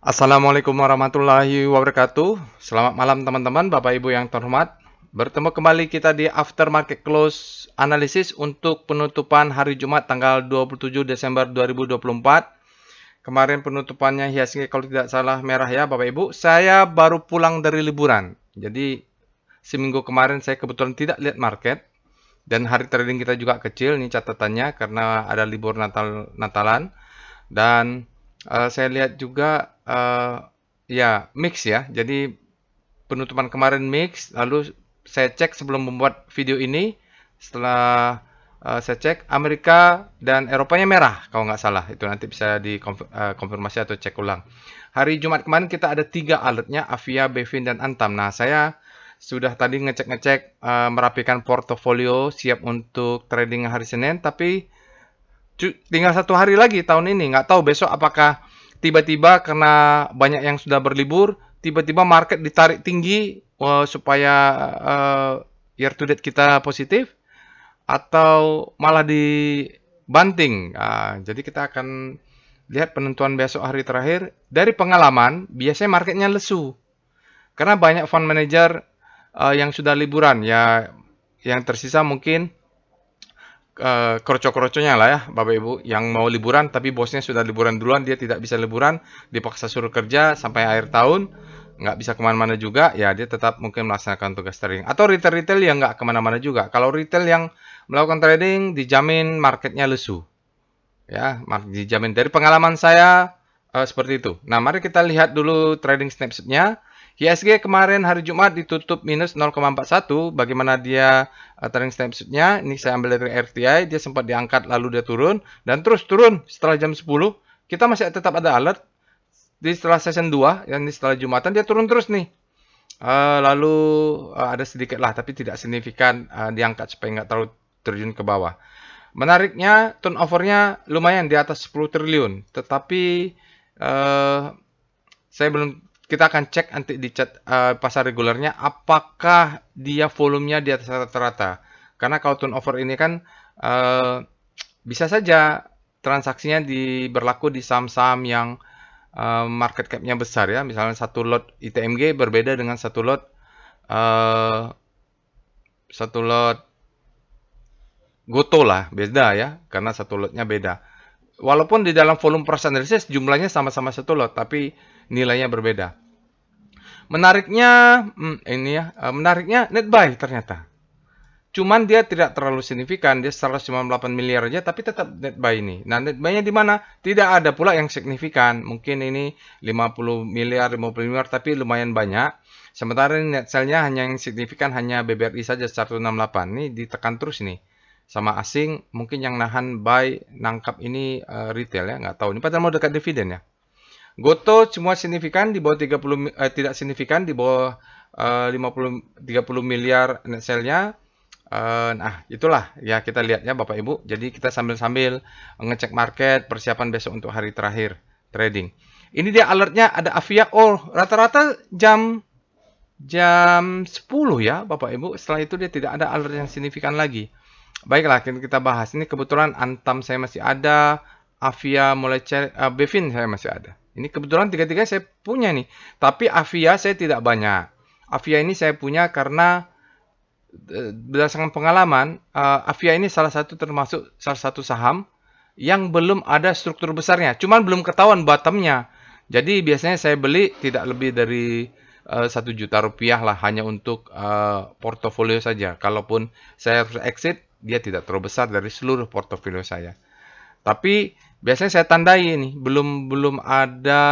Assalamualaikum warahmatullahi wabarakatuh. Selamat malam teman-teman, Bapak Ibu yang terhormat. Bertemu kembali kita di After Market Close Analysis untuk penutupan hari Jumat tanggal 27 Desember 2024. Kemarin penutupannya IHSG kalau tidak salah merah ya Bapak Ibu. Saya baru pulang dari liburan. Jadi seminggu kemarin saya kebetulan tidak lihat market. Dan hari trading kita juga kecil, ini catatannya karena ada libur Natalan. Dan saya lihat juga ya mix ya. Jadi penutupan kemarin mix. Lalu saya cek sebelum membuat video ini. Setelah saya cek Amerika dan Eropanya merah kalau nggak salah. Itu nanti bisa dikonfirmasi atau cek ulang. Hari Jumat kemarin kita ada 3 alertnya, Avia, Bevin, dan Antam. Nah saya sudah tadi ngecek-ngecek merapikan portofolio siap untuk trading hari Senin. Tapi tinggal 1 hari lagi tahun ini. Nggak tahu besok apakah tiba-tiba karena banyak yang sudah berlibur, tiba-tiba market ditarik tinggi supaya year to date kita positif, atau malah dibanting. Jadi kita akan lihat penentuan besok hari terakhir. Dari pengalaman, biasanya marketnya lesu. Karena banyak fund manager yang sudah liburan. Ya, yang tersisa mungkin kroco-kroconya lah ya, Bapak Ibu, yang mau liburan tapi bosnya sudah liburan duluan, dia tidak bisa liburan, dipaksa suruh kerja sampai akhir tahun, nggak bisa kemana-mana juga, ya dia tetap mungkin melaksanakan tugas trading. Atau retail-retail yang nggak kemana-mana juga. Kalau retail yang melakukan trading, dijamin marketnya lesu. Ya, dijamin. Dari pengalaman saya, seperti itu. Nah, mari kita lihat dulu trading snapshot-nya. IHSG kemarin hari Jumat ditutup minus 0,41. Bagaimana dia trading snapshot-nya? Ini saya ambil dari RTI. Dia sempat diangkat lalu dia turun. Dan terus turun setelah jam 10. Kita masih tetap ada alert. Setelah session 2, yang setelah Jumatan, dia turun terus nih. Lalu ada sedikit lah, tapi tidak signifikan diangkat supaya nggak terlalu terjun ke bawah. Menariknya, turnover-nya lumayan di atas 10 triliun. Tetapi saya belum, kita akan cek nanti di chat pasar regulernya apakah dia volumenya di atas rata-rata. Karena kalau turnover ini kan bisa saja transaksinya berlaku di saham-saham yang market cap-nya besar ya. Misalnya satu lot ITMG berbeda dengan satu lot Goto lah, beda ya, karena satu lotnya beda. Walaupun di dalam volume price analysis jumlahnya sama-sama satu lot, tapi nilainya berbeda. Menariknya, menariknya net buy ternyata. Cuman dia tidak terlalu signifikan, dia 198 miliar aja, tapi tetap net buy ini. Nah, net buy-nya di mana? Tidak ada pula yang signifikan. Mungkin ini 50 miliar, 50 miliar, tapi lumayan banyak. Sementara net sell-nya hanya yang signifikan, hanya BBRI saja 168. Ini ditekan terus nih. Sama asing, mungkin yang nahan buy, nangkap ini retail ya, nggak tahu. Ini padahal mau dekat dividen ya. Goto semua signifikan di bawah 30, tidak signifikan di bawah 30 miliar net sell-nya. Nah, itulah ya kita lihat ya Bapak Ibu. Jadi kita sambil-sambil ngecek market, persiapan besok untuk hari terakhir trading. Ini dia alertnya ada Avia. Oh, rata-rata jam 10 ya Bapak Ibu. Setelah itu dia tidak ada alert yang signifikan lagi. Baiklah, kita bahas. Ini kebetulan Antam saya masih ada, Avia mulai Bevin saya masih ada. Ini kebetulan tiga-tiga saya punya nih. Tapi Avia saya tidak banyak. Avia ini saya punya karena berdasarkan pengalaman, Avia ini termasuk salah satu saham yang belum ada struktur besarnya. Cuman belum ketahuan bottomnya. Jadi biasanya saya beli tidak lebih dari 1 juta rupiah lah, hanya untuk portofolio saja. Kalaupun saya harus exit, dia tidak terlalu besar dari seluruh portofolio saya. Tapi biasanya saya tandai ini belum ada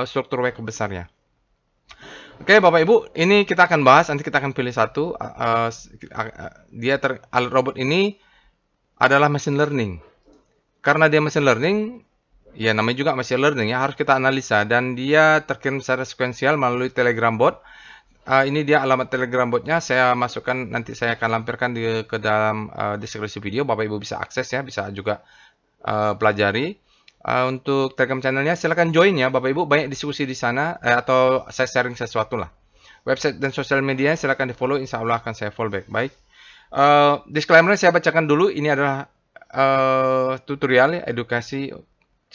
struktur WK besarnya. Oke, Bapak Ibu, ini kita akan bahas, nanti kita akan pilih satu. Alert robot ini adalah machine learning. Karena dia machine learning, ya namanya juga machine learning ya, harus kita analisa. Dan dia terkirim secara sekuensial melalui Telegram bot. Ini dia alamat Telegram botnya, saya masukkan, nanti saya akan lampirkan ke dalam deskripsi video. Bapak Ibu bisa akses ya, bisa juga pelajari. Untuk Telegram channelnya silakan join ya Bapak Ibu, banyak diskusi di sana atau saya sharing sesuatu lah. Website dan sosial media silakan di follow, insya Allah akan saya follow back. Baik, disclaimer saya bacakan dulu. Ini adalah tutorial ya, edukasi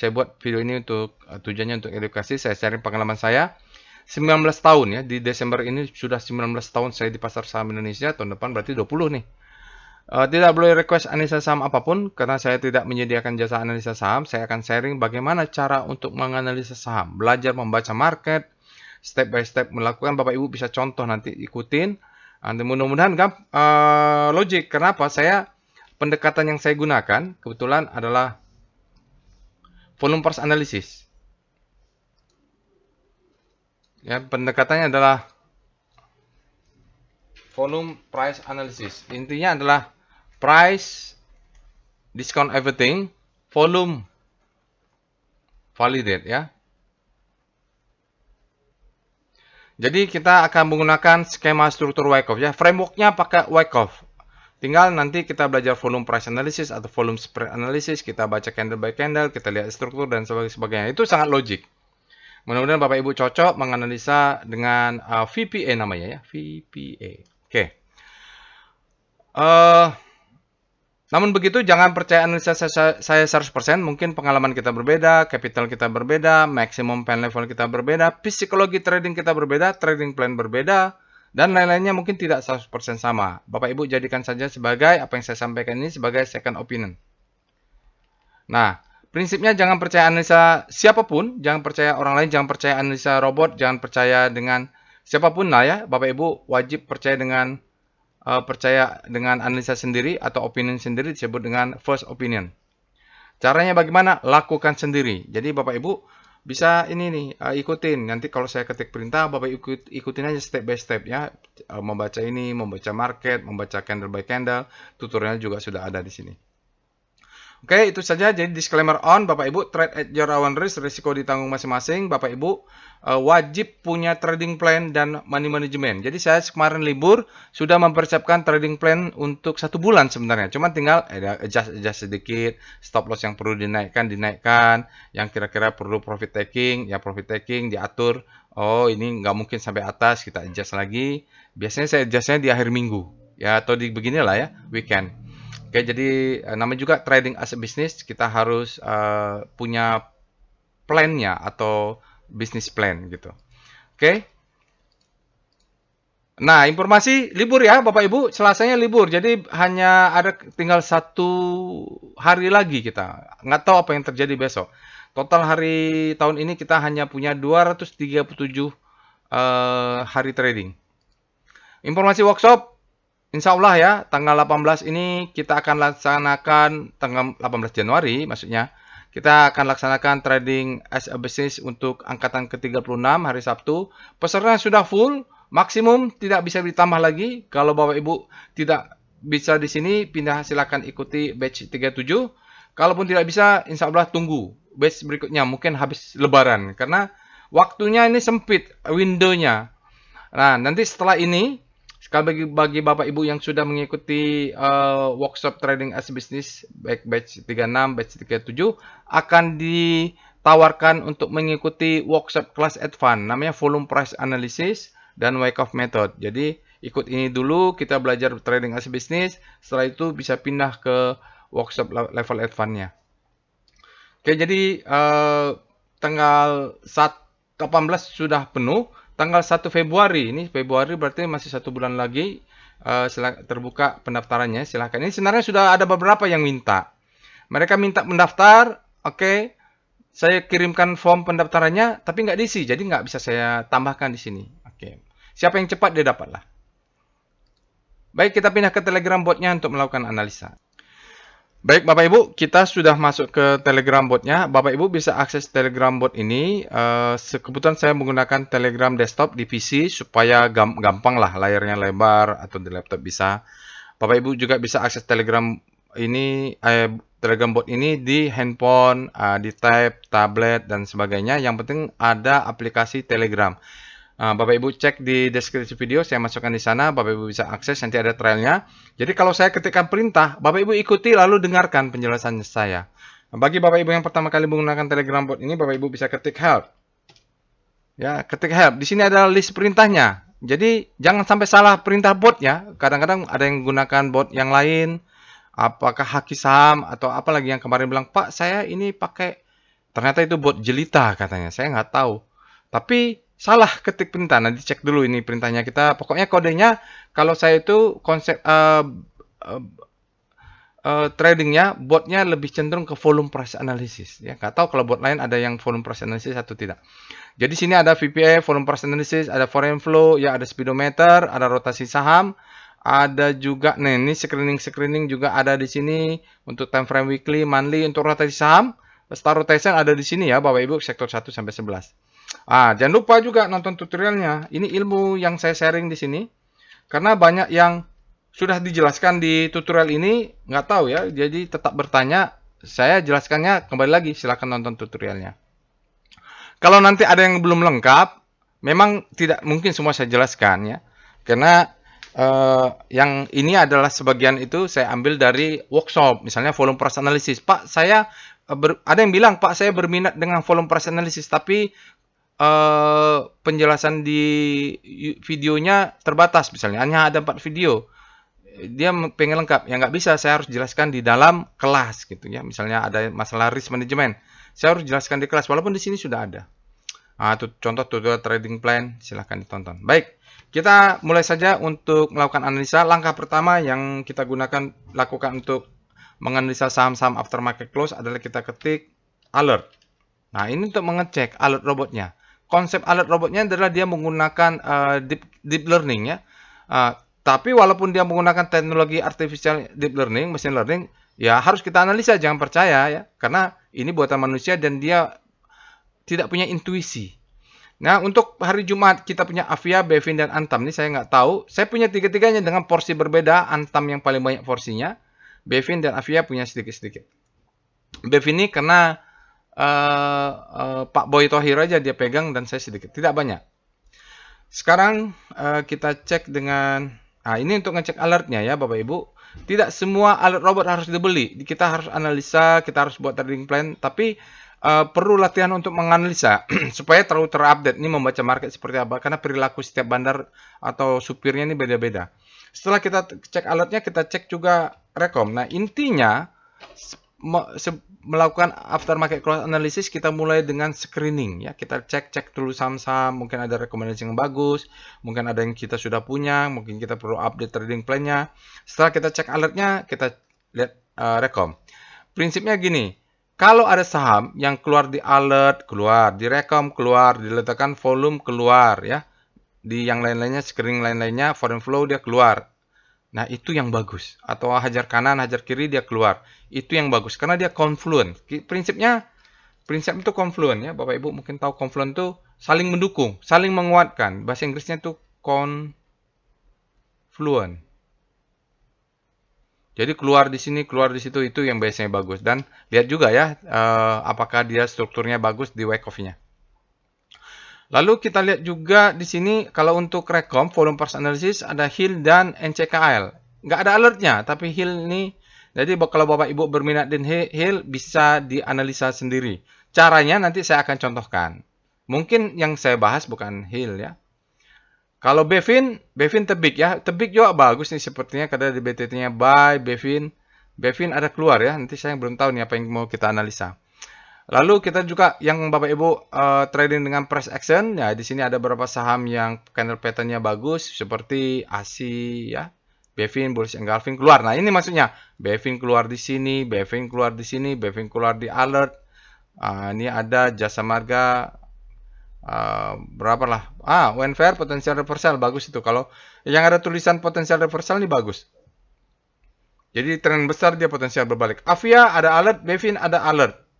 saya buat video ini untuk tujuannya untuk edukasi, saya sharing pengalaman saya. 19 tahun ya, di Desember ini sudah 19 tahun saya di pasar saham Indonesia, tahun depan berarti 20 nih. Tidak boleh request analisa saham apapun, karena saya tidak menyediakan jasa analisa saham. Saya akan sharing bagaimana cara untuk menganalisa saham, belajar membaca market, step by step melakukan. Bapak Ibu bisa contoh nanti ikutin. Nanti mudah-mudahan logik. Kenapa? Pendekatan yang saya gunakan kebetulan adalah volume price analysis. Ya, pendekatannya adalah volume price analysis. Intinya adalah price, discount everything, volume, validate ya. Jadi kita akan menggunakan skema struktur Wyckoff ya. Frameworknya pakai Wyckoff. Tinggal nanti kita belajar volume price analysis atau volume spread analysis, kita baca candle by candle, kita lihat struktur dan sebagainya. Itu sangat logik. Mudah-mudahan Bapak Ibu cocok menganalisa dengan VPA namanya ya, VPA. Oke. Namun begitu jangan percaya analisa saya 100%, mungkin pengalaman kita berbeda, capital kita berbeda, maximum pen level kita berbeda, psikologi trading kita berbeda, trading plan berbeda, dan lain-lainnya mungkin tidak 100% sama. Bapak Ibu jadikan saja sebagai apa yang saya sampaikan ini sebagai second opinion. Nah, prinsipnya jangan percaya analisa siapapun, jangan percaya orang lain, jangan percaya analisa robot, jangan percaya dengan siapapun lah ya. Bapak Ibu wajib percaya dengan analisa sendiri atau opinion sendiri, disebut dengan first opinion. Caranya bagaimana? Lakukan sendiri. Jadi Bapak Ibu bisa ini nih ikutin. Nanti kalau saya ketik perintah, Bapak ikutin aja step by step ya. Membaca ini, membaca market, membaca candle by candle. Tutorial juga sudah ada di sini. Oke, itu saja. Jadi disclaimer on, Bapak Ibu, trade at your own risk, risiko ditanggung masing-masing. Bapak Ibu wajib punya trading plan dan money management. Jadi saya kemarin libur sudah mempersiapkan trading plan untuk 1 bulan sebenarnya. Cuma tinggal adjust sedikit, stop loss yang perlu dinaikkan, yang kira-kira perlu profit taking, ya profit taking diatur. Oh, ini nggak mungkin sampai atas, kita adjust lagi. Biasanya saya adjustnya di akhir minggu, ya atau di beginilah ya, weekend. Oke, jadi namanya juga trading as a business, kita harus punya plan-nya atau business plan gitu. Oke. Nah, informasi libur ya Bapak Ibu, Selasanya libur. Jadi hanya ada tinggal 1 hari lagi kita. Nggak tahu apa yang terjadi besok. Total hari tahun ini kita hanya punya 237 hari trading. Informasi workshop, Insya Allah ya, tanggal 18 ini kita akan laksanakan, tanggal 18 Januari maksudnya, kita akan laksanakan trading as a business untuk angkatan ke-36 hari Sabtu. Peserta sudah full, maksimum tidak bisa ditambah lagi. Kalau Bapak Ibu tidak bisa di sini, pindah silakan ikuti batch 37. Kalaupun tidak bisa, Insya Allah tunggu batch berikutnya, mungkin habis lebaran. Karena waktunya ini sempit, window-nya. Nah, nanti setelah ini, bagi Bapak Ibu yang sudah mengikuti workshop trading as business baik batch 36, batch 37 akan ditawarkan untuk mengikuti workshop kelas advance namanya volume price analysis dan Wyckoff method. Jadi ikut ini dulu, kita belajar trading as business, setelah itu bisa pindah ke workshop level advance-nya. Oke, jadi tanggal 18 sudah penuh. Tanggal 1 Februari, ini Februari berarti masih 1 bulan lagi terbuka pendaftarannya, silahkan. Ini sebenarnya sudah ada beberapa yang minta. Mereka minta mendaftar, oke. Saya kirimkan form pendaftarannya, tapi nggak diisi, jadi nggak bisa saya tambahkan di sini. Oke. Siapa yang cepat dia dapatlah. Baik, kita pindah ke Telegram botnya untuk melakukan analisa. Baik Bapak Ibu, kita sudah masuk ke Telegram botnya. Bapak Ibu bisa akses Telegram bot ini. Kebetulan saya menggunakan Telegram desktop di PC supaya gampang lah, layarnya lebar atau di laptop bisa. Bapak Ibu juga bisa akses Telegram ini, Telegram bot ini di handphone, di tab, tablet dan sebagainya. Yang penting ada aplikasi Telegram. Bapak Ibu cek di deskripsi video, saya masukkan di sana, Bapak Ibu bisa akses, nanti ada trialnya. Jadi kalau saya ketikkan perintah, Bapak Ibu ikuti lalu dengarkan penjelasan saya. Bagi Bapak Ibu yang pertama kali menggunakan Telegram bot ini, Bapak Ibu bisa ketik help. Ya, ketik help. Di sini ada list perintahnya. Jadi jangan sampai salah perintah bot ya. Kadang-kadang ada yang menggunakan bot yang lain, apakah haki saham atau apalagi yang kemarin bilang, Pak saya ini pakai Ternyata itu bot jelita katanya. Saya nggak tahu. Tapi salah ketik perintah. Nanti cek dulu ini perintahnya kita. Pokoknya kodenya kalau saya itu konsep uh, tradingnya botnya lebih cenderung ke volume price analysis ya. Nggak tahu kalau bot lain ada yang volume price analysis atau tidak. Jadi sini ada VPA, volume price analysis, ada foreign flow, ya ada speedometer, ada rotasi saham, ada juga nih ini screening juga ada di sini untuk time frame weekly, monthly untuk rotasi saham. Star rotation ada di sini ya Bapak Ibu sektor 1 sampai 11. Jangan lupa juga nonton tutorialnya. Ini ilmu yang saya sharing di sini karena banyak yang sudah dijelaskan di tutorial ini nggak tahu ya. Jadi tetap bertanya, saya jelaskannya kembali lagi silakan nonton tutorialnya. Kalau nanti ada yang belum lengkap, memang tidak mungkin semua saya jelaskan ya. Karena yang ini adalah sebagian itu saya ambil dari workshop, misalnya volume price analysis. Pak, saya ada yang bilang, Pak, saya berminat dengan volume price analysis, tapi penjelasan di videonya terbatas, misalnya hanya ada 4 video. Dia pengen lengkap, ya nggak bisa, saya harus jelaskan di dalam kelas gitu ya. Misalnya ada masalah risk management, saya harus jelaskan di kelas, walaupun di sini sudah ada. Contoh tutorial trading plan, silahkan ditonton. Baik, kita mulai saja untuk melakukan analisa. Langkah pertama yang kita lakukan untuk menganalisa saham-saham aftermarket close adalah kita ketik alert. Nah, ini untuk mengecek alert robotnya. Konsep alert robotnya adalah dia menggunakan deep learning ya. Tapi walaupun dia menggunakan teknologi artificial deep learning, machine learning, ya harus kita analisa, jangan percaya ya. Karena ini buatan manusia dan dia tidak punya intuisi. Nah, untuk hari Jumat kita punya Avia, Bevin, dan Antam. Ini saya nggak tahu. Saya punya tiga-tiganya dengan porsi berbeda. Antam yang paling banyak porsinya. Bevin dan Avia punya sedikit-sedikit. Bevin ini karena Pak Boy Thohir aja dia pegang dan saya sedikit. Tidak banyak. Sekarang kita cek dengan... ini untuk ngecek alertnya ya Bapak Ibu. Tidak semua alert robot harus dibeli. Kita harus analisa, kita harus buat trading plan. Tapi perlu latihan untuk menganalisa supaya terlalu terupdate. Ini membaca market seperti apa. Karena perilaku setiap bandar atau supirnya ini beda-beda. Setelah kita cek alertnya, kita cek juga rekom. Nah intinya melakukan aftermarket close analysis kita mulai dengan screening ya. Kita cek dulu saham-saham, mungkin ada rekomendasi yang bagus, mungkin ada yang kita sudah punya, mungkin kita perlu update trading plan-nya. Setelah kita cek alertnya, kita lihat rekom. Prinsipnya gini, kalau ada saham yang keluar di alert, keluar, di rekom keluar, diletakkan volume keluar ya. Di yang lain-lainnya, screening lain-lainnya, foreign flow dia keluar. Nah, itu yang bagus. Atau hajar kanan, hajar kiri, dia keluar. Itu yang bagus. Karena dia confluent. Prinsip itu confluent ya. Bapak Ibu mungkin tahu confluent itu saling mendukung, saling menguatkan. Bahasa Inggrisnya itu confluent. Jadi keluar di sini, keluar di situ, itu yang biasanya bagus. Dan lihat juga ya, apakah dia strukturnya bagus di Wyckoff-nya. Lalu kita lihat juga di sini kalau untuk rekom volume price analysis ada HIL dan NCKL. Nggak ada alertnya, tapi HIL ini jadi kalau Bapak Ibu berminat dengan HIL bisa dianalisa sendiri. Caranya nanti saya akan contohkan. Mungkin yang saya bahas bukan HIL ya. Kalau Bevin tebik ya. Tebik juga bagus nih sepertinya karena di BTT-nya buy Bevin. Bevin ada keluar ya. Nanti saya belum tahu nih apa yang mau kita analisa. Lalu kita juga yang Bapak Ibu trading dengan price action ya, di sini ada beberapa saham yang candle pattern-nya bagus seperti ASI ya, Bevin, Bullish Engulfing keluar. Nah, ini maksudnya Bevin keluar di sini, Bevin keluar di sini, Bevin keluar di alert. Ini ada Jasa Marga berapa lah? When fair potensial reversal bagus itu. Kalau yang ada tulisan potensial reversal ini bagus. Jadi tren besar dia potensial berbalik. Avia ada alert, Bevin ada alert.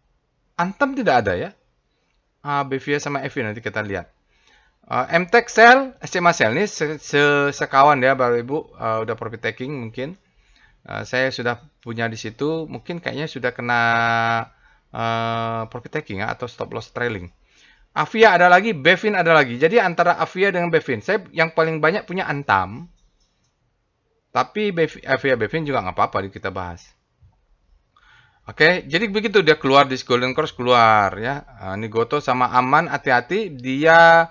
Antam tidak ada ya. BVA sama FV nanti kita lihat. MTech Sell, SMA Sell ini sekawan ya Bapak Ibu, udah profit taking mungkin. Saya sudah punya di situ, mungkin kayaknya sudah kena profit taking ya, atau stop loss trailing. Avia ada lagi, Bevin ada lagi. Jadi antara Avia dengan Bevin, saya yang paling banyak punya Antam. Tapi Avia Bevin juga nggak apa-apa kita bahas. Oke, jadi begitu dia keluar di Golden Cross keluar ya. Ini Goto sama Aman hati-hati dia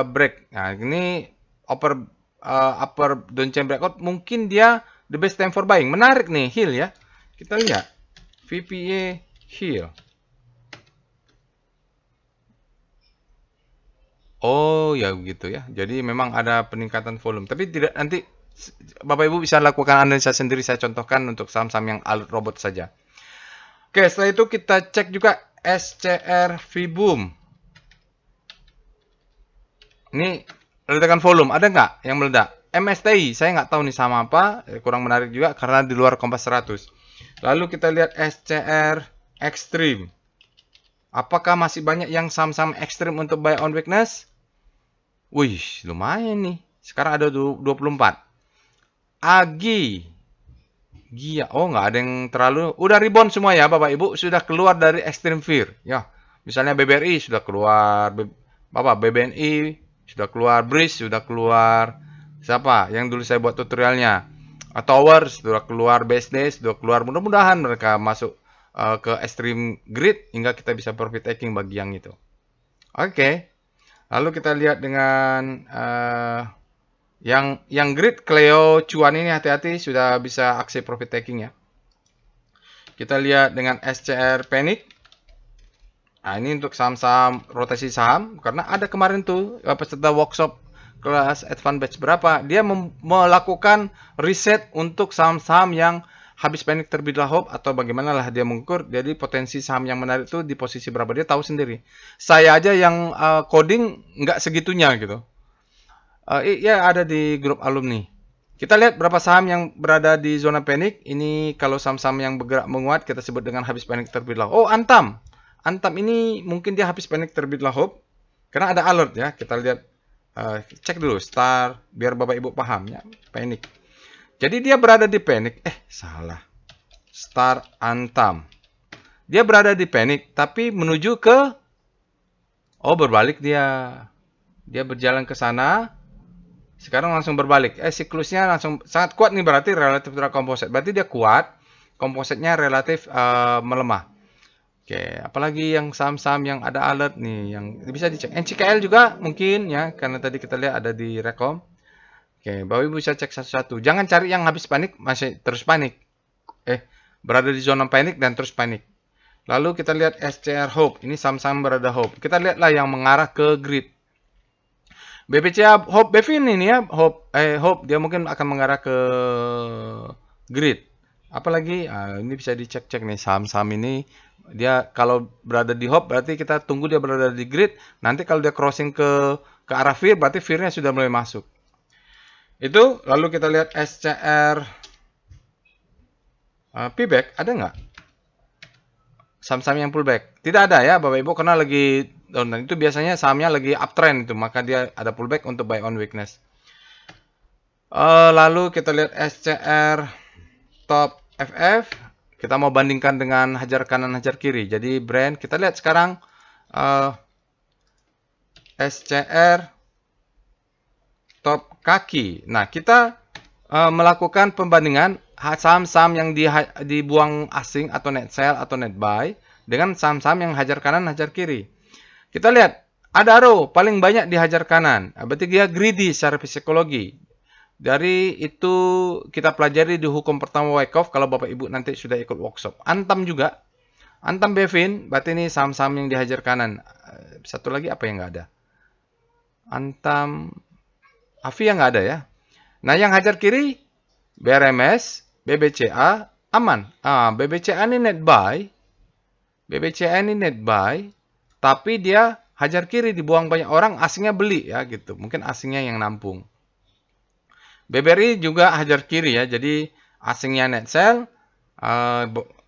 break. Nah, ini upper downtrend breakout mungkin dia the best time for buying. Menarik nih HIL ya. Kita lihat VPA HIL. Oh, ya begitu ya. Jadi memang ada peningkatan volume. Tapi tidak nanti Bapak Ibu bisa lakukan analisa sendiri. Saya contohkan untuk saham-saham yang alert robot saja. Oke, setelah itu kita cek juga SCR Vboom. Ini ledakan volume, ada nggak yang meledak? MSTI, saya nggak tahu nih sama apa, kurang menarik juga karena di luar Kompas 100. Lalu kita lihat SCR Extreme. Apakah masih banyak yang saham-saham ekstrim untuk buy on weakness? Wih, lumayan nih. Sekarang ada 24. Agi. Gia. Oh, nggak ada yang terlalu. Udah rebound semua ya, Bapak Ibu. Sudah keluar dari extreme fear. Ya, misalnya BBRI sudah keluar. Bapak, BBNI sudah keluar. BRIS sudah keluar. Siapa? Yang dulu saya buat tutorialnya. Tower sudah keluar. BSD sudah keluar. Mudah-mudahan mereka masuk ke extreme grid hingga kita bisa profit taking bagi yang itu. Oke. Lalu kita lihat dengan yang grid Cleo cuan ini hati-hati sudah bisa aksi profit taking ya. Kita lihat dengan SCR Panic. Nah, ini untuk saham-saham rotasi saham karena ada kemarin tuh peserta workshop kelas advance batch berapa dia melakukan riset untuk saham-saham yang habis panik terbitlah hope atau bagaimana lah dia mengukur. Jadi potensi saham yang menarik itu di posisi berapa dia tahu sendiri. Saya aja yang coding nggak segitunya gitu. Ya ada di grup alumni. Kita lihat berapa saham yang berada di zona panik. Ini kalau saham-saham yang bergerak menguat kita sebut dengan habis panik terbitlah. Oh, Antam. Antam ini mungkin dia habis panik terbitlah hope. Karena ada alert ya. Kita lihat cek dulu star biar Bapak Ibu paham ya. Panik. Jadi dia berada di panik. Salah. Star Antam. Dia berada di panik tapi menuju ke berbalik dia. Dia berjalan ke sana. Sekarang langsung berbalik. Siklusnya langsung sangat kuat nih berarti relatif terhadap komposit. Berarti dia kuat, kompositnya relatif melemah. Oke, apalagi yang saham-saham yang ada alert nih, yang bisa dicek. NCKL juga mungkin ya, karena tadi kita lihat ada di rekom. Oke, Bapak Ibu bisa cek satu-satu. Jangan cari yang habis panik, masih terus panik. Berada di zona panik dan terus panik. Lalu kita lihat SCR Hope. Ini saham-saham berada Hope. Kita lihatlah yang mengarah ke grid. BBCA Hope Bevin ini ya, Hope dia mungkin akan mengarah ke grid. Apalagi ini bisa dicek-cek nih saham-saham ini dia kalau berada di Hope berarti kita tunggu dia berada di grid. Nanti kalau dia crossing ke arah fear berarti fear-nya sudah mulai masuk. Itu lalu kita lihat SCR pullback ada nggak? Saham-saham yang pullback tidak ada ya Bapak Ibu karena lagi down. Itu biasanya sahamnya lagi uptrend itu maka dia ada pullback untuk buy on weakness. Lalu kita lihat SCR top FF. Kita mau bandingkan dengan hajar kanan hajar kiri. Jadi brand kita lihat sekarang SCR top kaki. Nah kita melakukan pembandingan saham-saham yang dibuang asing atau net sell atau net buy dengan saham-saham yang hajar kanan hajar kiri. Kita lihat ada arrow paling banyak dihajar kanan. Berarti dia greedy secara psikologi. Dari itu kita pelajari di hukum pertama Wyckoff kalau Bapak Ibu nanti sudah ikut workshop. Antam juga. Antam Bevin, berarti ini saham-saham yang dihajar kanan. Satu lagi apa yang nggak ada? Antam Avia nggak ada ya. Nah yang hajar kiri BRMS, BBCA aman. BBCA ini net buy. BBCA ini net buy. Tapi dia hajar kiri dibuang banyak orang, asingnya beli ya gitu. Mungkin asingnya yang nampung. BBRI juga hajar kiri ya. Jadi asingnya net sell,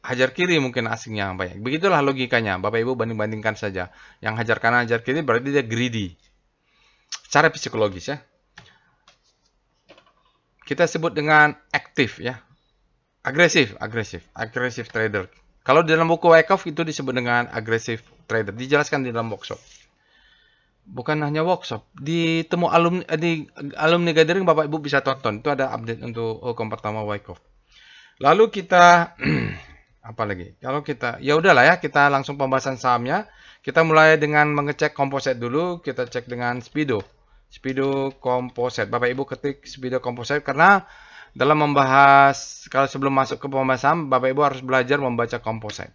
hajar kiri mungkin asingnya banyak. Begitulah logikanya. Bapak Ibu banding-bandingkan saja. Yang hajar kanan hajar kiri berarti dia greedy. Secara psikologis ya. Kita sebut dengan aktif ya. Agresif trader. Kalau di dalam buku Wyckoff itu disebut dengan agresif trader. Dijelaskan di dalam workshop. Bukan hanya workshop, di alumni gathering Bapak Ibu bisa tonton. Itu ada update untuk hukum pertama Wyckoff. Lalu kita apa lagi? Kalau kita ya udahlah ya, kita langsung pembahasan sahamnya. Kita mulai dengan mengecek komposit dulu. Kita cek dengan Speedo Composite. Bapak Ibu ketik Speedo Composite karena dalam membahas kalau sebelum masuk ke pembahasan Bapak Ibu harus belajar membaca komposit.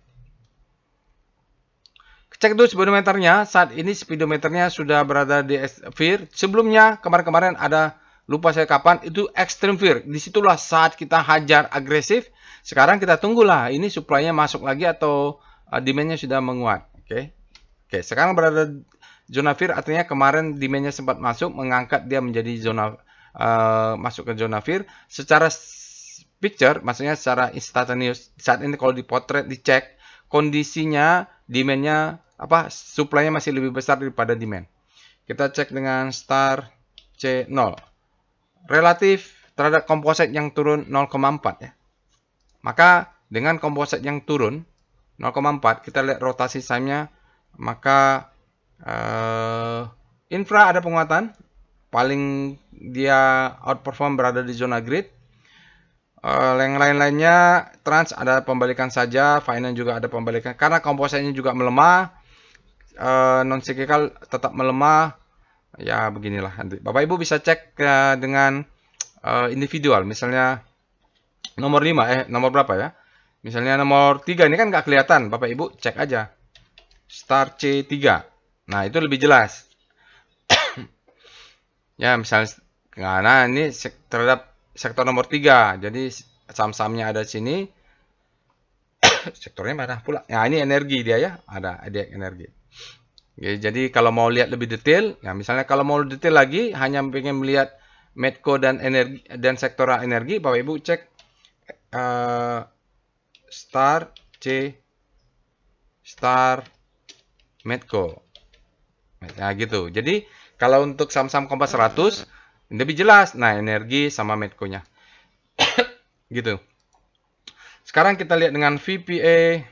Cek dulu speedometernya. Saat ini speedometernya sudah berada di fear. Sebelumnya, kemarin-kemarin ada, lupa saya kapan, itu extreme fear. Disitulah saat kita hajar agresif. Sekarang kita tunggulah. Ini supply-nya masuk lagi atau demand-nya sudah menguat. Oke, sekarang berada zona fear, artinya kemarin demand-nya sempat masuk, mengangkat dia menjadi zona masuk ke zona fear. Secara picture, maksudnya secara instantaneous, saat ini kalau dipotret, dicek, kondisinya, demand-nya, supply-nya masih lebih besar daripada demand. Kita cek dengan star C0. Relatif terhadap komposit yang turun 0,4 ya. Maka dengan komposit yang turun 0,4, kita lihat rotasi saham-nya, maka infra ada penguatan, paling dia outperform berada di zona grid. Yang lain-lainnya, trans ada pembalikan saja, finance juga ada pembalikan, karena kompositnya juga melemah, non-cyclical tetap melemah, ya beginilah. Nanti Bapak Ibu bisa cek dengan individual, misalnya nomor 5, nomor berapa ya? Misalnya nomor 3, ini kan nggak kelihatan, Bapak Ibu cek aja, star C3, nah itu lebih jelas. Ya misalnya, nah ini terhadap sektor nomor 3, jadi saham-sahamnya ada di sini. Sektornya mana pula? Nah ini energi dia ya, ada energi. Oke, jadi kalau mau lihat lebih detail, ya misalnya kalau mau detail lagi, hanya pengen melihat Medco dan energi dan sektor energi, Bapak Ibu cek star Medco. Nah gitu. Jadi kalau untuk saham-saham Kompas 100 lebih jelas. Nah, energi sama Medco-nya. Gitu. Sekarang kita lihat dengan VPA.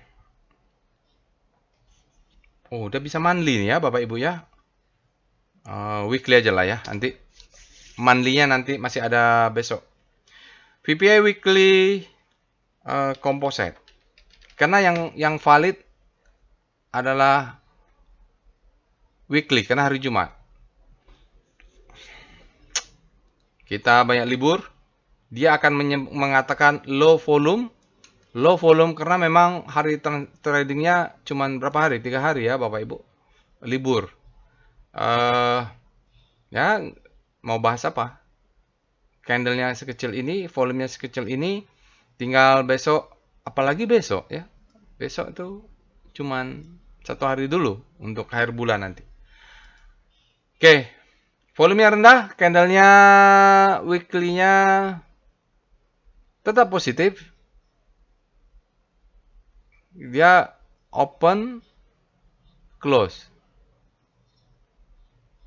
Oh, udah bisa monthly nih ya, Bapak Ibu ya. Weekly aja lah ya. Nanti monthly-nya nanti masih ada besok. VPA weekly composite. Karena yang valid adalah weekly karena hari Jumat. Kita banyak libur, dia akan mengatakan low volume karena memang hari tradingnya cuma berapa hari? 3 hari ya Bapak Ibu, libur. Ya mau bahas apa? Candlenya sekecil ini, volumenya sekecil ini, tinggal besok, apalagi besok ya. Besok itu cuman 1 hari dulu untuk akhir bulan nanti. Oke. Volumenya rendah, candlenya weekly-nya tetap positif. Dia open, close.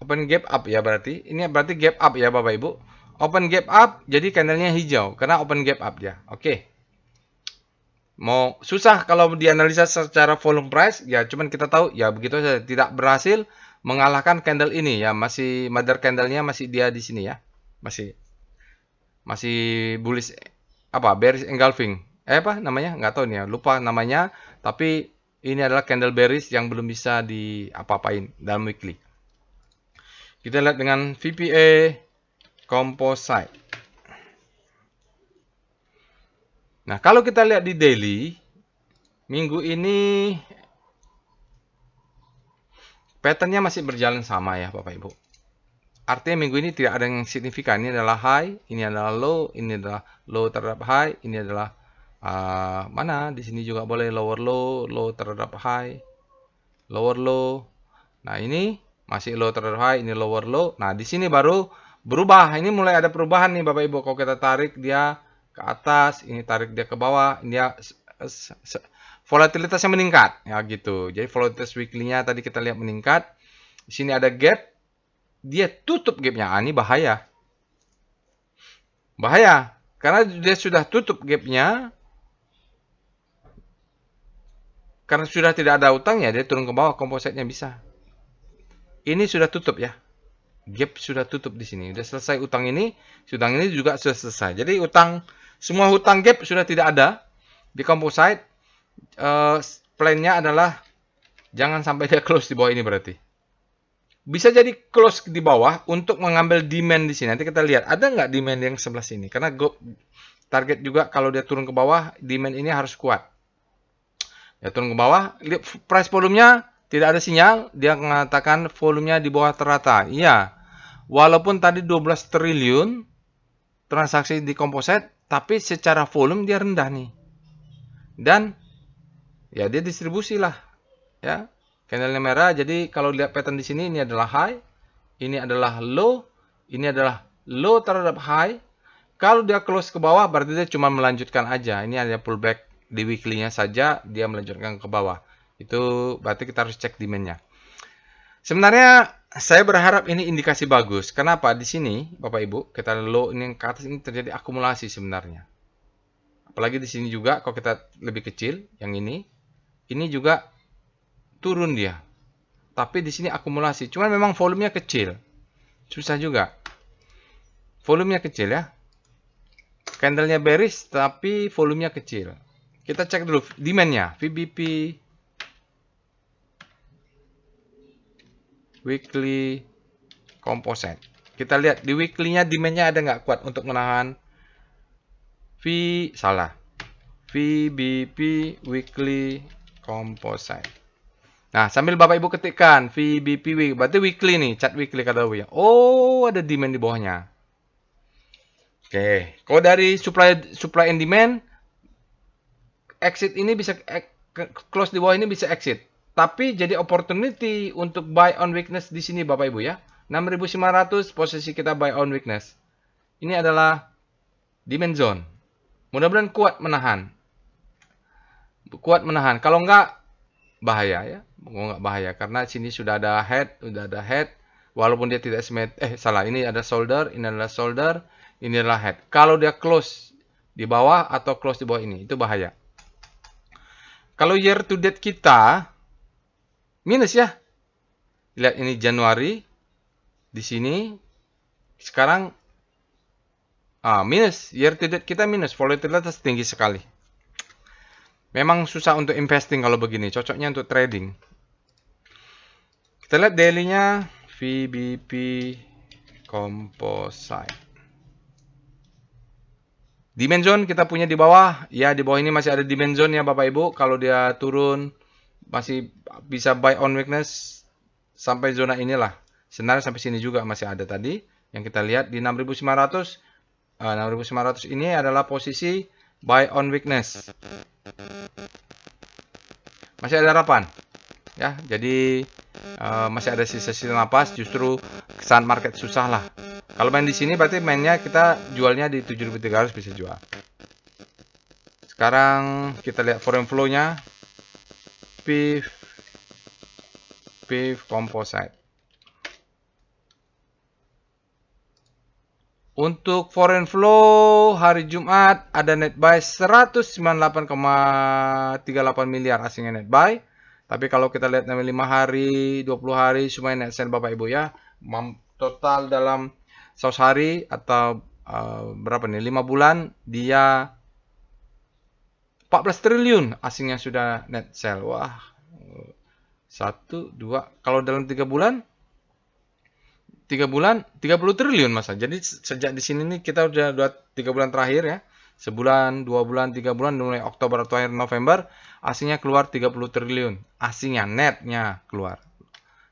Open gap up ya berarti. Ini berarti gap up ya Bapak Ibu. Open gap up, jadi candlenya hijau. Karena open gap up dia. Oke. Mau susah kalau dianalisa secara volume price, ya cuman kita tahu, ya begitu saja. Tidak berhasil mengalahkan candle ini ya, masih mother candle-nya masih dia di sini ya. Masih bullish bearish engulfing. Apa namanya? Nggak tahu nih ya, lupa namanya, tapi ini adalah candle bearish yang belum bisa diapa-apain dalam weekly. Kita lihat dengan VPA composite. Nah, kalau kita lihat di daily minggu ini patternnya masih berjalan sama ya Bapak Ibu. Artinya minggu ini tidak ada yang signifikan. Ini adalah high, ini adalah low, ini adalah low terhadap high, ini adalah mana? Di sini juga boleh lower low, low terhadap high, lower low. Nah ini masih low terhadap high, ini lower low. Nah di sini baru berubah. Ini mulai ada perubahan nih Bapak Ibu. Kalau kita tarik dia ke atas, ini tarik dia ke bawah, ini dia volatilitasnya meningkat ya gitu. Jadi volatilitas weekly-nya tadi kita lihat meningkat. Di sini ada gap, dia tutup gapnya. Ini bahaya. Bahaya karena dia sudah tutup gapnya. Karena sudah tidak ada utangnya, dia turun ke bawah, kompositnya bisa. Ini sudah tutup ya. Gap sudah tutup di sini. Sudah selesai utang ini juga sudah selesai. Jadi semua hutang gap sudah tidak ada di composite. Plan-nya adalah jangan sampai dia close di bawah ini berarti. Bisa jadi close di bawah untuk mengambil demand di sini. Nanti kita lihat ada nggak demand yang sebelah sini. Karena target juga kalau dia turun ke bawah, demand ini harus kuat. Ya turun ke bawah, price volumenya tidak ada sinyal, dia mengatakan volumenya di bawah rata. Iya, walaupun tadi 12 triliun transaksi di composite, tapi secara volume dia rendah nih. Dan ya dia distribusi lah, ya. Candlenya merah, jadi kalau lihat pattern di sini ini adalah high, ini adalah low, ini adalah low terhadap high. Kalau dia close ke bawah berarti dia cuma melanjutkan aja. Ini ada pullback di weekly-nya saja, dia melanjutkan ke bawah. Itu berarti kita harus cek demand-nya. Sebenarnya saya berharap ini indikasi bagus. Kenapa? Di sini Bapak Ibu, kita low ini ke atas ini terjadi akumulasi sebenarnya. Apalagi di sini juga kalau kita lebih kecil yang ini juga turun dia. Tapi di sini akumulasi. Cuman memang volumenya kecil. Susah juga. Volumenya kecil ya. Candlenya bearish tapi volumenya kecil. Kita cek dulu demand-nya. VBP weekly composite. Kita lihat di weekly-nya demand-nya ada nggak kuat untuk menahan VBP weekly composite. Nah, sambil Bapak Ibu ketikkan VBP weekly, berarti weekly nih, chart weekly kata ya. Oh, ada demand di bawahnya. Oke, kalau dari supply and demand, exit ini bisa close di bawah ini bisa exit. Tapi jadi opportunity untuk buy on weakness di sini Bapak Ibu ya. 6.500 posisi kita buy on weakness. Ini adalah demand zone. Mudah-mudahan kuat menahan. Kuat menahan. Kalau enggak bahaya ya. Enggak bahaya karena sini sudah ada head, walaupun dia tidak salah, ini ada shoulder, ini adalah shoulder, ini adalah head. Kalau dia close di bawah atau close di bawah ini, itu bahaya. Kalau year to date kita minus ya. Lihat ini Januari di sini sekarang minus, year to date kita minus, volatilitas tinggi sekali. Memang susah untuk investing kalau begini, cocoknya untuk trading. Kita lihat daily-nya VBP composite. Demand zone kita punya di bawah, ya di bawah ini masih ada demand zone ya Bapak Ibu. Kalau dia turun masih bisa buy on weakness sampai zona inilah. Sebenarnya sampai sini juga masih ada tadi yang kita lihat di 6.500. 6.500 ini adalah posisi buy on weakness. Masih ada harapan. Ya, jadi masih ada sisa-sisa napas, justru saat market susah lah. Kalau main di sini berarti mainnya kita jualnya di 7.300 bisa jual. Sekarang kita lihat foreign flow-nya. PIF composite. Untuk foreign flow hari Jumat ada net buy 198,38 miliar asingnya net buy. Tapi kalau kita lihat 5 hari, 20 hari semuanya net sell Bapak Ibu ya. Total dalam 100 hari atau berapa nih? 5 bulan dia 14 triliun asingnya sudah net sell. Wah. 1 2 kalau dalam 3 bulan 30 triliun masa. Jadi sejak di sini nih kita udah 3 bulan terakhir ya. Sebulan, 2 bulan, 3 bulan mulai Oktober atau akhir November asingnya keluar 30 triliun. Asingnya netnya keluar.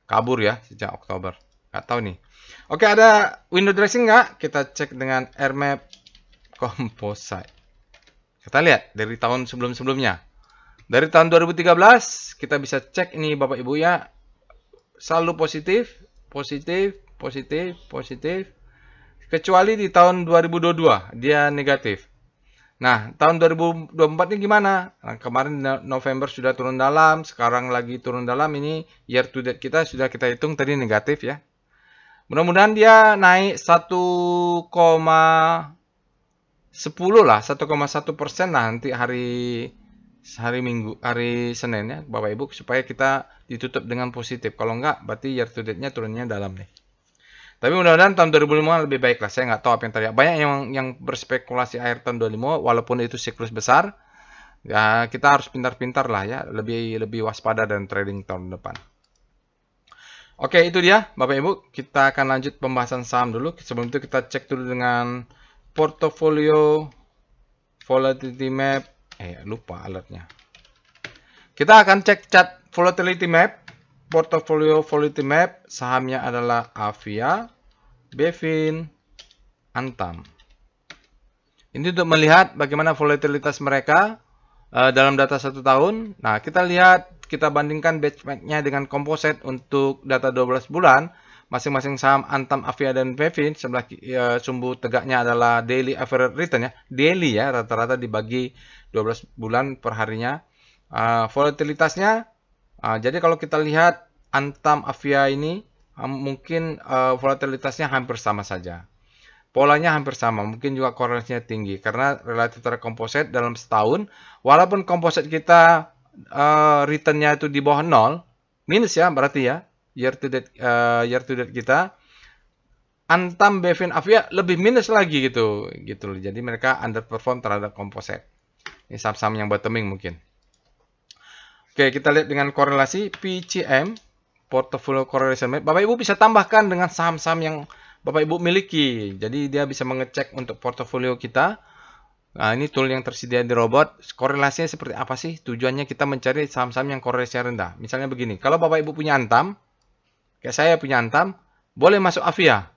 Kabur ya sejak Oktober. Nggak tahu nih. Oke, ada window dressing nggak? Kita cek dengan RMAP composite. Kita lihat dari tahun sebelum-sebelumnya. Dari tahun 2013 kita bisa cek ini Bapak Ibu ya. Selalu positif. Kecuali di tahun 2022 dia negatif. Nah, tahun 2024 ini gimana? Nah, kemarin November sudah turun dalam, sekarang lagi turun dalam. Ini year to date kita sudah kita hitung tadi negatif ya. Mudah-mudahan dia naik 1,10 lah, 1,1% lah nanti hari Senin ya Bapak Ibu, supaya kita ditutup dengan positif. Kalau enggak berarti year to date-nya turunnya dalam nih. Tapi mudah-mudahan tahun 2005 lebih baik lah. Saya nggak tahu apa yang terjadi. Banyak yang berspekulasi akhir tahun 2005 walaupun itu siklus besar. Ya, kita harus pintar-pintar lah ya, lebih waspada dan trading tahun depan. Oke, itu dia Bapak Ibu. Kita akan lanjut pembahasan saham dulu. Sebelum itu kita cek dulu dengan portofolio volatility map. Lupa alatnya. Kita akan cek chart volatility map portofolio volatility map, sahamnya adalah Avia, Bevin, Antam. Ini untuk melihat bagaimana volatilitas mereka dalam data 1 tahun. Nah, kita lihat, kita bandingkan benchmark-nya dengan komposit untuk data 12 bulan. Masing-masing saham Antam, Avia, dan Bevin, sebelah sumbu tegaknya adalah daily average return ya. Daily ya, rata-rata dibagi 12 bulan per harinya. Volatilitasnya, jadi kalau kita lihat Antam, Avia ini, mungkin volatilitasnya hampir sama saja. Polanya hampir sama, mungkin juga korelasinya tinggi karena relatif terhadap komposit dalam setahun, walaupun komposit kita returnnya itu di bawah 0, minus ya berarti ya, year to date kita, Antam, Bevin, Avia lebih minus lagi gitu. Jadi mereka underperform terhadap komposit. Ini saham-saham yang bottoming mungkin. Oke, kita lihat dengan korelasi PCM, Portfolio Correlation Map. Bapak Ibu bisa tambahkan dengan saham-saham yang Bapak Ibu miliki. Jadi dia bisa mengecek untuk portofolio kita. Nah, ini tool yang tersedia di robot. Korelasinya seperti apa sih? Tujuannya kita mencari saham-saham yang korelasinya rendah. Misalnya begini, kalau Bapak Ibu punya Antam, kayak saya punya Antam, boleh masuk Avia.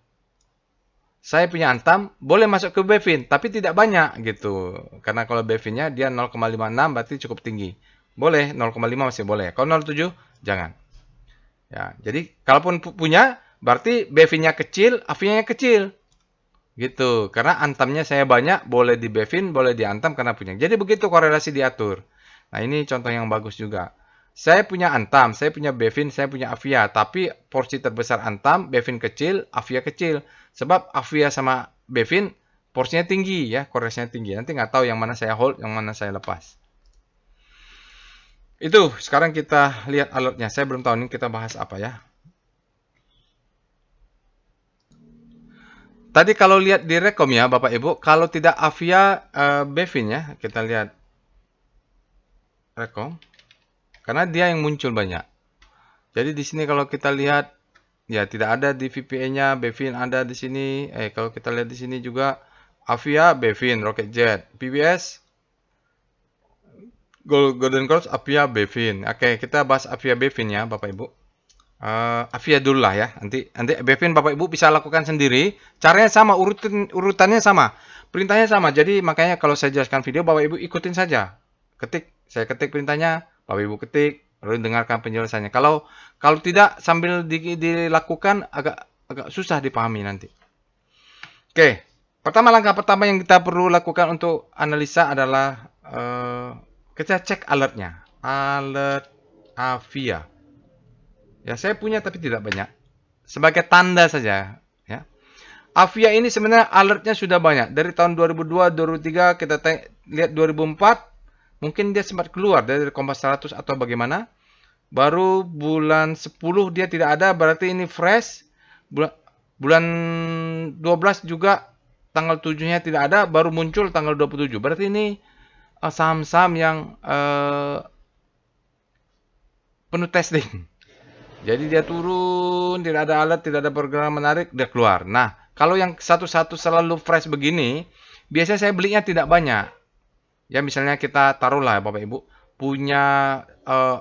Saya punya Antam, boleh masuk ke Bevin, tapi tidak banyak gitu. Karena kalau Bevinnya dia 0,56 berarti cukup tinggi. Boleh, 0,5 masih boleh. Kalau 0,7 jangan. Ya, jadi kalaupun punya berarti Bevinnya kecil, Avia-nya kecil. Gitu. Karena Antamnya saya banyak, boleh di Bevin, boleh di Antam karena punya. Jadi begitu korelasi diatur. Nah, ini contoh yang bagus juga. Saya punya Antam, saya punya Bevin, saya punya Avia. Tapi porsi terbesar Antam, Bevin kecil, Avia kecil. Sebab Avia sama Bevin porsinya tinggi ya, korelasinya tinggi. Nanti nggak tahu yang mana saya hold, yang mana saya lepas. Itu, sekarang kita lihat alertnya. Saya belum tahu ini kita bahas apa ya. Tadi kalau lihat di rekom ya Bapak Ibu, kalau tidak Avia, Bevin ya, kita lihat rekom. Karena dia yang muncul banyak. Jadi di sini kalau kita lihat, ya tidak ada di VPN-nya, Bevin ada di sini. Kalau kita lihat di sini juga, Avia, Bevin, Rocket Jet, PBS, Golden Cross, Avia, Bevin. Oke, kita bahas Avia, Bevin ya Bapak Ibu. Avia dulu lah ya. Nanti Bevin Bapak Ibu bisa lakukan sendiri. Caranya sama, urutannya sama, perintahnya sama. Jadi makanya kalau saya jelaskan video, Bapak Ibu ikutin saja. Saya ketik perintahnya, Bapak Ibu ketik, lalu dengarkan penjelasannya. Kalau tidak sambil dilakukan agak susah dipahami nanti. Oke, langkah pertama yang kita perlu lakukan untuk analisa adalah kita cek alertnya. Alert Avia. Ya, saya punya tapi tidak banyak. Sebagai tanda saja. Ya. Avia ini sebenarnya alertnya sudah banyak. Dari tahun 2002, 2003, kita lihat 2004. Mungkin dia sempat keluar dari Kompas 100 atau bagaimana. Baru bulan 10 dia tidak ada. Berarti ini fresh. Bulan 12 juga tanggal 7-nya tidak ada. Baru muncul tanggal 27. Berarti ini saham-saham yang penuh testing. Jadi dia turun, tidak ada alat, tidak ada pergerakan menarik, dia keluar. Nah, kalau yang satu-satu selalu fresh begini, biasanya saya belinya tidak banyak. Ya, misalnya kita taruhlah Bapak Ibu, punya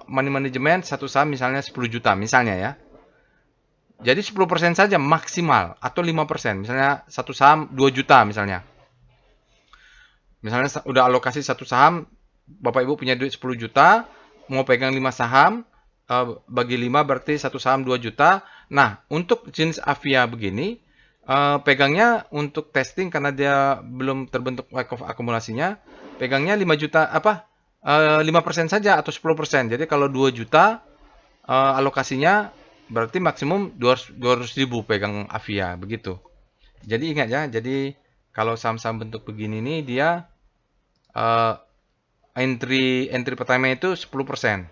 money management satu saham misalnya 10 juta, misalnya ya. Jadi 10% saja maksimal, atau 5%. Misalnya satu saham 2 juta misalnya. Misalnya udah alokasi satu saham, Bapak Ibu punya duit 10 juta, mau pegang 5 saham, bagi 5 berarti satu saham 2 juta. Nah, untuk jenis Avia begini, pegangnya untuk testing karena dia belum terbentuk lack of akumulasinya, pegangnya 5 juta 5% saja atau 10%. Jadi kalau 2 juta alokasinya berarti maksimum 200.000 pegang Avia begitu. Jadi ingat ya, jadi kalau saham-saham bentuk begini nih dia entry pertama itu 10%.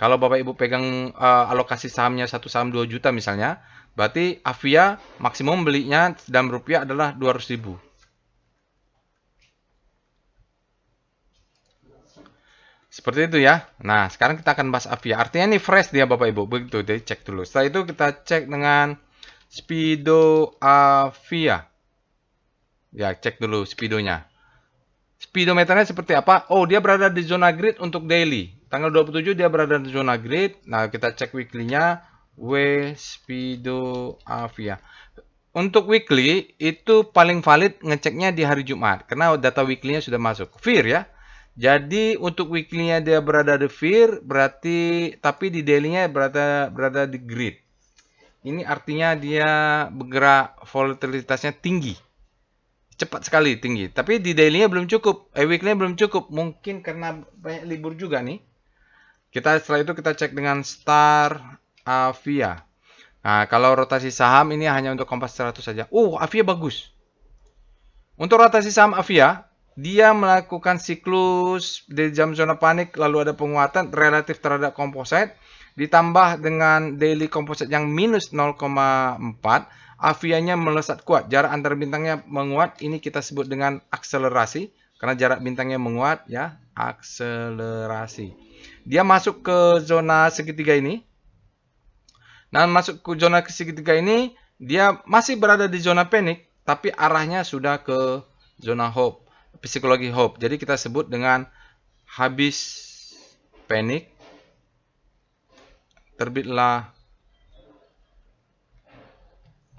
Kalau Bapak Ibu pegang alokasi sahamnya satu saham 2 juta misalnya, berarti Avia maksimum belinya dalam rupiah adalah 200.000. Seperti itu ya. Nah, sekarang kita akan bahas Avia. Artinya ini fresh dia Bapak Ibu. Begitu, jadi cek dulu. Setelah itu kita cek dengan Speedo Avia. Ya, cek dulu Speedonya. Speedometernya seperti apa? Oh, dia berada di zona grid untuk daily. Tanggal 27 dia berada di zona grid. Nah, kita cek weekly-nya. Speedo Avia. Untuk weekly, itu paling valid ngeceknya di hari Jumat. Karena data weekly-nya sudah masuk. FIR ya. Jadi, untuk weekly-nya dia berada di FIR, berarti, tapi di daily-nya berada di grid. Ini artinya dia bergerak volatilitasnya tinggi. Cepat sekali tinggi. Tapi di daily-nya belum cukup. Weekly-nya belum cukup. Mungkin karena banyak libur juga nih. Setelah itu kita cek dengan Star Avia. Nah, kalau rotasi saham ini hanya untuk Kompas 100 saja. Avia bagus. Untuk rotasi saham Avia, dia melakukan siklus di jam zona panik, lalu ada penguatan relatif terhadap komposit, ditambah dengan daily komposit yang minus 0,4, Avianya melesat kuat. Jarak antar bintangnya menguat. Ini kita sebut dengan akselerasi. Karena jarak bintangnya menguat, ya, akselerasi. Dia masuk ke zona segitiga ini. Nah, masuk ke zona segitiga ini, dia masih berada di zona panik, tapi arahnya sudah ke zona hope, psikologi hope. Jadi kita sebut dengan habis panik, terbitlah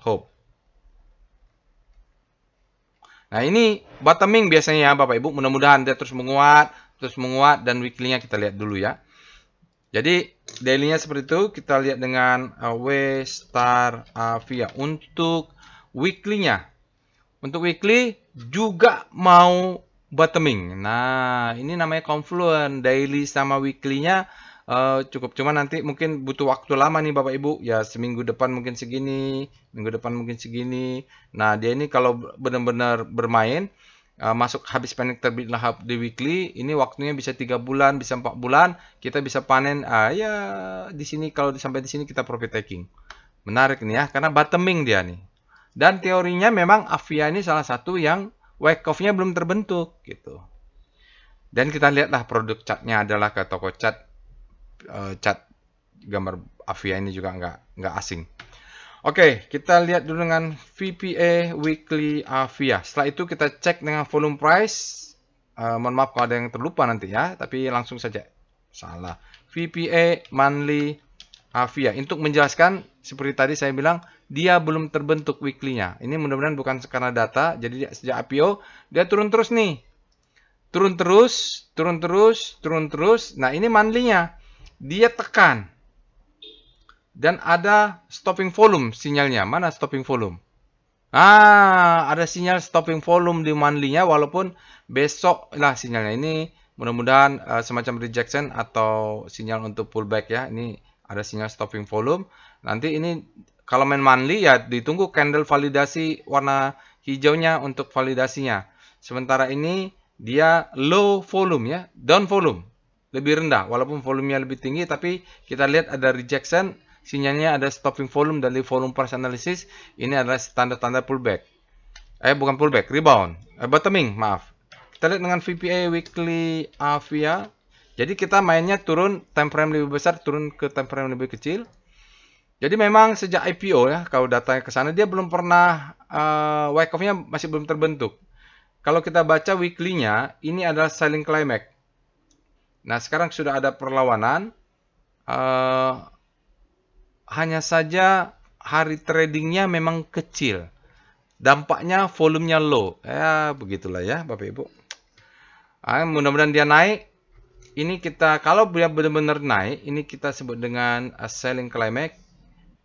hope. Nah, ini bottoming biasanya ya Bapak Ibu. Mudah-mudahan dia terus menguat, dan weekly-nya kita lihat dulu ya. Jadi, daily-nya seperti itu. Kita lihat dengan W Star Avia. Untuk weekly-nya. Untuk weekly juga mau bottoming. Nah, ini namanya confluent. Daily sama weekly-nya cukup. Cuma nanti mungkin butuh waktu lama nih Bapak Ibu. Ya, seminggu depan mungkin segini. Minggu depan mungkin segini. Nah, dia ini kalau benar-benar bermain, masuk habis panik terbitlah di weekly, ini waktunya bisa 3 bulan, bisa 4 bulan, kita bisa panen. Ya, di sini kalau sampai di sini kita profit taking. Menarik nih ya, karena bottoming dia nih. Dan teorinya memang Avia ini salah satu yang wake off-nya belum terbentuk gitu. Dan kita lihatlah produk catnya adalah ke toko cat. Cat gambar Avia ini juga nggak asing. Oke, kita lihat dulu dengan VPA Weekly Avia. Setelah itu kita cek dengan volume price. Mohon maaf kalau ada yang terlupa nanti ya, tapi langsung saja. Salah. VPA Monthly Avia. Untuk menjelaskan, seperti tadi saya bilang, dia belum terbentuk weekly-nya. Ini mudah-mudahan bukan karena data. Jadi sejak IPO, dia turun terus nih. Turun terus. Nah, ini monthly-nya. Dia tekan. Dan ada stopping volume sinyalnya. Mana stopping volume? Ada sinyal stopping volume di monthly-nya, walaupun besok lah sinyalnya. Ini mudah-mudahan semacam rejection atau sinyal untuk pullback ya. Ini ada sinyal stopping volume. Nanti ini kalau main monthly ya ditunggu candle validasi warna hijaunya untuk validasinya. Sementara ini dia low volume ya, down volume. Lebih rendah, walaupun volumenya lebih tinggi, tapi kita lihat ada rejection, sinyalnya ada stopping volume dari volume price analysis. Ini adalah tanda-tanda pullback. Bukan pullback, rebound. Bottoming, maaf. Kita lihat dengan VPA Weekly Avia. Jadi kita mainnya turun, time frame lebih besar, turun ke time frame lebih kecil. Jadi memang sejak IPO ya, kalau datanya ke sana, dia belum pernah, wake off-nya masih belum terbentuk. Kalau kita baca weekly-nya, ini adalah selling climax. Nah, sekarang sudah ada perlawanan. Hanya saja hari tradingnya memang kecil. Dampaknya volumenya low. Ya, begitulah ya Bapak Ibu. Mudah-mudahan dia naik. Ini kita, kalau dia benar-benar naik, ini kita sebut dengan selling climax.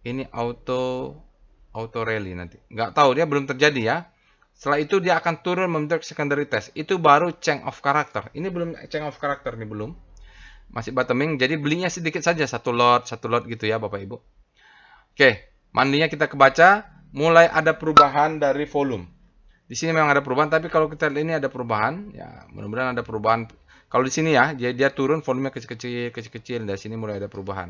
Ini auto rally nanti. Nggak tahu, dia belum terjadi ya. Setelah itu dia akan turun membentuk secondary test. Itu baru change of character. Ini belum change of character nih, belum. Masih bottoming. Jadi belinya sedikit saja, satu lot gitu ya Bapak Ibu. Oke, monthly-nya kita kebaca, mulai ada perubahan dari volume. Di sini memang ada perubahan, tapi kalau kita lihat ini ada perubahan, ya mudah-mudahan ada perubahan. Kalau di sini ya, dia turun, volumenya kecil-kecil, dari sini mulai ada perubahan.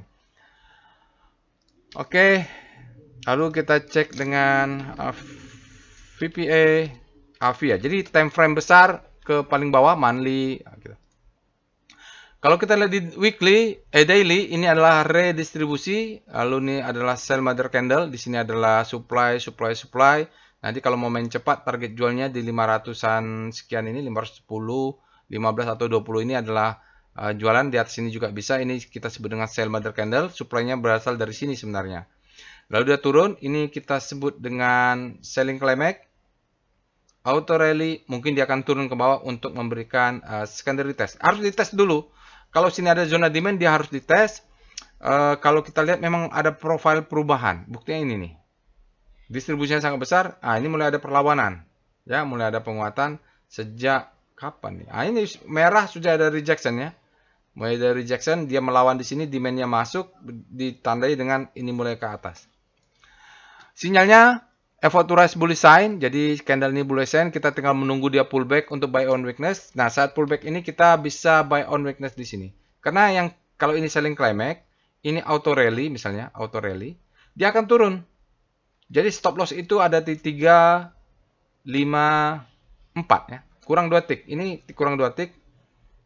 Oke, lalu kita cek dengan VPA Avia. Jadi time frame besar ke paling bawah monthly. Kalau kita lihat di weekly, daily, ini adalah redistribusi. Lalu ini adalah sell mother candle. Di sini adalah supply. Nanti kalau mau main cepat, target jualnya di 500-an sekian ini, 510, 15 atau 20 ini adalah jualan. Di atas sini juga bisa. Ini kita sebut dengan sell mother candle. Supply-nya berasal dari sini sebenarnya. Lalu dia turun, ini kita sebut dengan selling climax. Auto rally, mungkin dia akan turun ke bawah untuk memberikan secondary test. Harus dites dulu. Kalau sini ada zona demand, dia harus dites. Kalau kita lihat memang ada profil perubahan. Buktinya ini nih. Distribusinya sangat besar. Ini mulai ada perlawanan. Ya, mulai ada penguatan sejak kapan nih? Ini merah sudah ada rejection ya. Mulai dari rejection, dia melawan di sini, demand-nya masuk, ditandai dengan ini mulai ke atas. Sinyalnya authorized bullish sign, jadi candle ini bullish sign, kita tinggal menunggu dia pullback untuk buy on weakness. Nah, saat pullback ini kita bisa buy on weakness di sini. Karena yang kalau ini selling climax, ini auto rally misalnya, auto rally, dia akan turun. Jadi stop loss itu ada di 3, 5, 4 ya. Kurang 2 tick. Ini kurang 2 tick.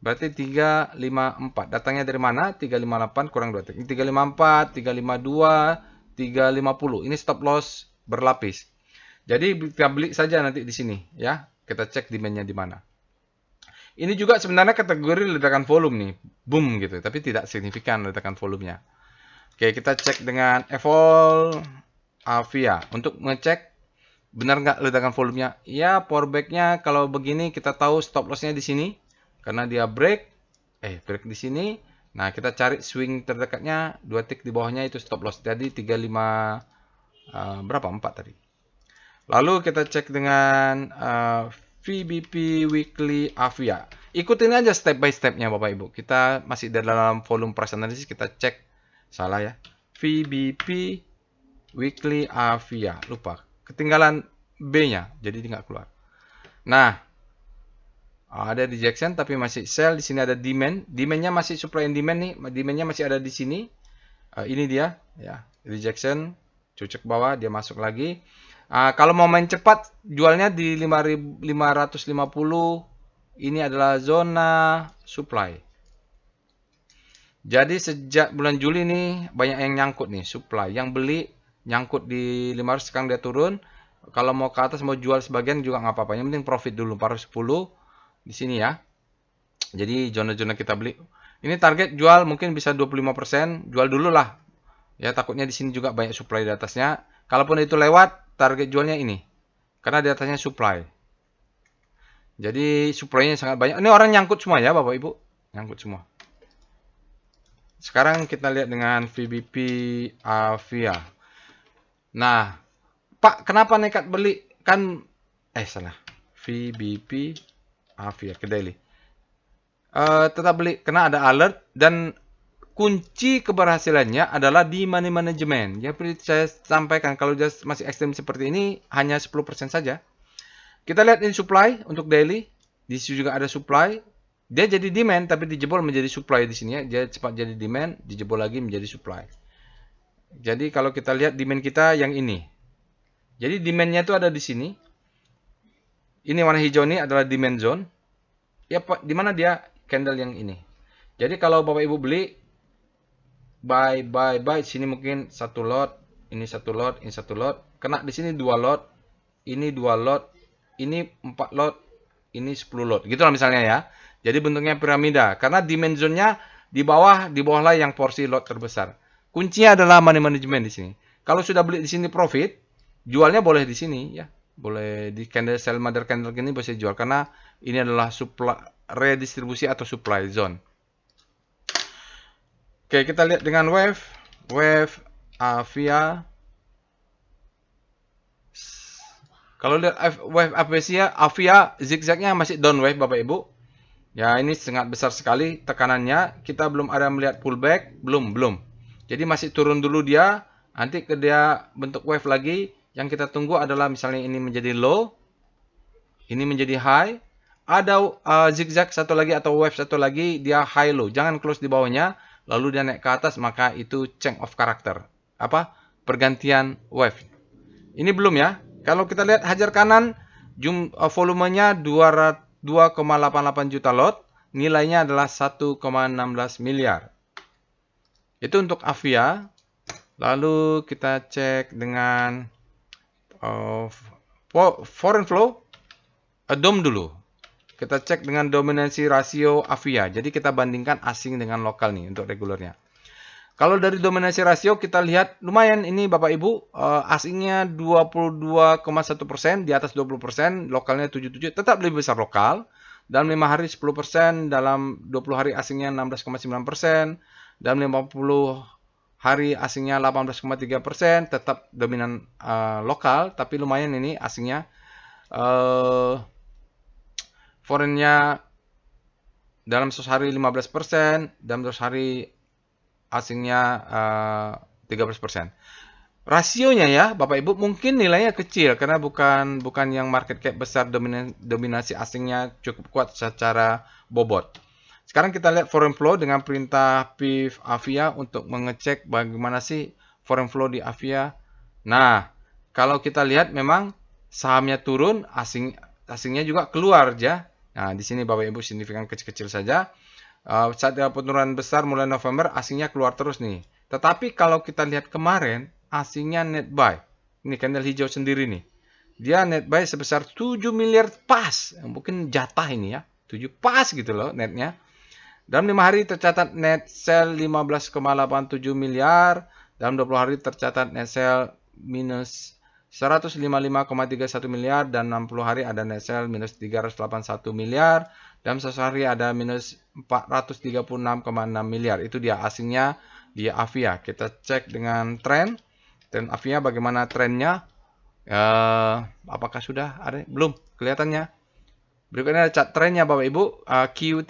Berarti 3, 5, 4. Datangnya dari mana? 358 kurang 2 tick. Ini 354, 352, 350. Ini stop loss berlapis. Jadi kita beli saja nanti di sini ya. Kita cek demand-nya di mana. Ini juga sebenarnya kategori ledakan volume nih. Boom gitu, tapi tidak signifikan ledakan volumenya. Oke, kita cek dengan Evol Avia untuk ngecek benar nggak ledakan volumenya. Ya, power back-nya kalau begini kita tahu stop loss-nya di sini karena dia break di sini. Nah, kita cari swing terdekatnya 2 tick di bawahnya itu stop loss. Jadi 35 berapa? 4 tadi. Lalu kita cek dengan VBP Weekly Avia. Ikutin aja step by step-nya Bapak Ibu. Kita masih dalam volume price analysis, kita cek salah ya. VBP Weekly Avia. Lupa. Ketinggalan B-nya, jadi nggak keluar. Nah, ada rejection tapi masih sell. Di sini ada demand. Demand-nya masih supply and demand nih. Demand-nya masih ada di sini. Ini dia ya, rejection, cucuk bawah, dia masuk lagi. Kalau mau main cepat, jualnya di 550. Ini adalah zona supply. Jadi sejak bulan Juli nih banyak yang nyangkut nih supply. Yang beli nyangkut di 500, sekarang dia turun. Kalau mau ke atas mau jual sebagian juga nggak apa-apa. Yang penting profit dulu 410 di sini ya. Jadi zona-zona kita beli. Ini target jual mungkin bisa 25%, jual dulu lah. Ya, takutnya di sini juga banyak supply di atasnya. Kalaupun itu lewat, target jualnya ini. Karena di atasnya supply. Jadi supply-nya sangat banyak. Ini orang nyangkut semua ya, Bapak Ibu. Nyangkut semua. Sekarang kita lihat dengan VBP Avia. Nah, Pak, kenapa nekat beli? Kan salah. VBP Avia ke daily. Tetap beli karena ada alert dan kunci keberhasilannya adalah di money management. Ya, seperti saya sampaikan, kalau masih ekstrem seperti ini hanya 10% saja. Kita lihat ini supply untuk daily. Di sini juga ada supply. Dia jadi demand tapi dijebol menjadi supply di sini ya. Dia cepat jadi demand, dijebol lagi menjadi supply. Jadi kalau kita lihat demand kita yang ini. Jadi demand-nya itu ada di sini. Ini warna hijau ini adalah demand zone. Ya, Pak, di mana dia? Candle yang ini. Jadi kalau Bapak Ibu beli buy sini mungkin 1 lot, ini 1 lot, ini 1 lot. Kena di sini 2 lot, ini 2 lot, ini 4 lot, ini 10 lot. Gitulah misalnya ya. Jadi bentuknya piramida karena demand zone-nya di bawahlah yang porsi lot terbesar. Kuncinya adalah money management di sini. Kalau sudah beli di sini profit, jualnya boleh di sini ya. Boleh di candle sell mother candle ini bisa jual karena ini adalah supply redistribusi atau supply zone. Oke, kita lihat dengan wave Avia. Kalau lihat wave Avia zigzagnya masih down wave Bapak Ibu. Ya, ini sangat besar sekali tekanannya. Kita belum ada melihat pullback, belum. Jadi masih turun dulu dia. Nanti ke dia bentuk wave lagi. Yang kita tunggu adalah misalnya ini menjadi low, ini menjadi high. Ada zigzag satu lagi atau wave satu lagi, dia high low. Jangan close di bawahnya, lalu dia naik ke atas, maka itu change of character. Pergantian wave. Ini belum ya. Kalau kita lihat hajar kanan, volumenya 2,88 juta lot, nilainya adalah 1,16 miliar. Itu untuk Avia. Lalu kita cek dengan Foreign flow, DOM dulu. Kita cek dengan dominansi rasio AVIA. Jadi kita bandingkan asing dengan lokal nih untuk regulernya. Kalau dari dominansi rasio kita lihat lumayan ini Bapak Ibu, asingnya 22,1%, di atas 20%, lokalnya 77, tetap lebih besar lokal. Dalam 5 hari 10%, dalam 20 hari asingnya 16,9%, dalam 50 hari asingnya 18,3%, tetap dominan lokal, tapi lumayan ini asingnya. Foreignnya dalam 100 hari 15%, dalam 100 hari asingnya 13%. Rasionya ya, Bapak Ibu, mungkin nilainya kecil karena bukan yang market cap besar, dominasi asingnya cukup kuat secara bobot. Sekarang kita lihat foreign flow dengan perintah pif AVIA untuk mengecek bagaimana sih foreign flow di AVIA. Nah, kalau kita lihat memang sahamnya turun, asingnya juga keluar aja. Nah, di sini Bapak Ibu signifikan kecil-kecil saja. Saat ada penurunan besar mulai November, asingnya keluar terus nih. Tetapi kalau kita lihat kemarin, asingnya net buy. Ini candle hijau sendiri nih. Dia net buy sebesar 7 miliar pas. Mungkin jatah ini ya. 7 pas gitu loh netnya. Dalam 5 hari tercatat net sell 15,87 miliar. Dalam 20 hari tercatat net sell minus 155,31 miliar. Dan 60 hari ada net sell minus 381 miliar. Dalam 1 hari ada minus 436,6 miliar. Itu dia asingnya di AVIA. Kita cek dengan tren. Tren AVIA bagaimana trennya? Apakah sudah ada? Belum kelihatannya. Berikutnya ada chart trennya Bapak Ibu. Q3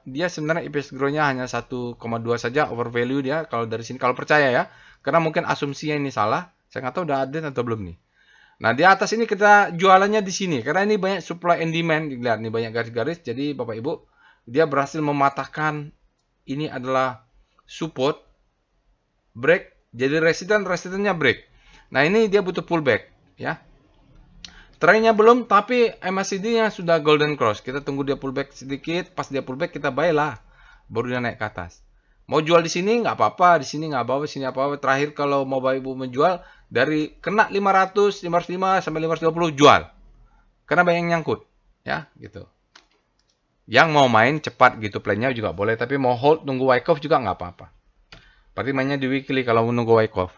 dia sebenarnya EPS growth-nya hanya 1,2 saja, overvalue dia kalau dari sini, kalau percaya ya. Karena mungkin asumsinya ini salah. Saya nggak tahu udah ada atau belum nih. Nah, di atas ini kita jualannya di sini karena ini banyak supply and demand. Lihat nih banyak garis-garis. Jadi Bapak Ibu, dia berhasil mematahkan, ini adalah support, break, jadi resistannya break. Nah, ini dia butuh pullback ya. Trennya belum, tapi MACD-nya sudah golden cross. Kita tunggu dia pullback sedikit. Pas dia pullback kita buy lah. Baru dia naik ke atas. Mau jual di sini nggak apa-apa, di sini nggak apa-apa, di sini apa-apa. Terakhir kalau mau Bapak Ibu menjual dari kena 500, 505 sampai 520 jual. Karena banyak yang nyangkut, ya, gitu. Yang mau main cepat gitu plannya juga boleh, tapi mau hold nunggu wyckoff juga nggak apa-apa. Berarti mainnya di weekly kalau menunggu wyckoff.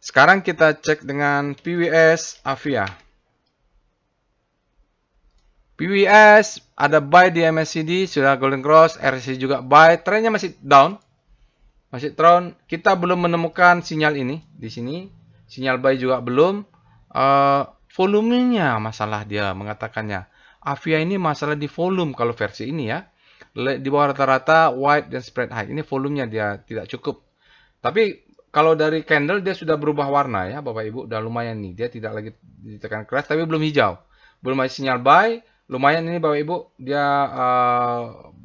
Sekarang kita cek dengan PWS AVIA. PWS ada buy di MACD, sudah golden cross, RSI juga buy, trennya masih down. Masih down, kita belum menemukan sinyal ini di sini. Sinyal buy juga belum. Volumenya masalah dia mengatakannya. AVIA ini masalah di volume kalau versi ini ya. Di bawah rata-rata wide dan spread high. Ini volumenya dia tidak cukup. Tapi kalau dari candle dia sudah berubah warna ya Bapak Ibu. Udah lumayan nih. Dia tidak lagi ditekan keras tapi belum hijau. Belum ada sinyal buy. Lumayan ini Bapak Ibu. Dia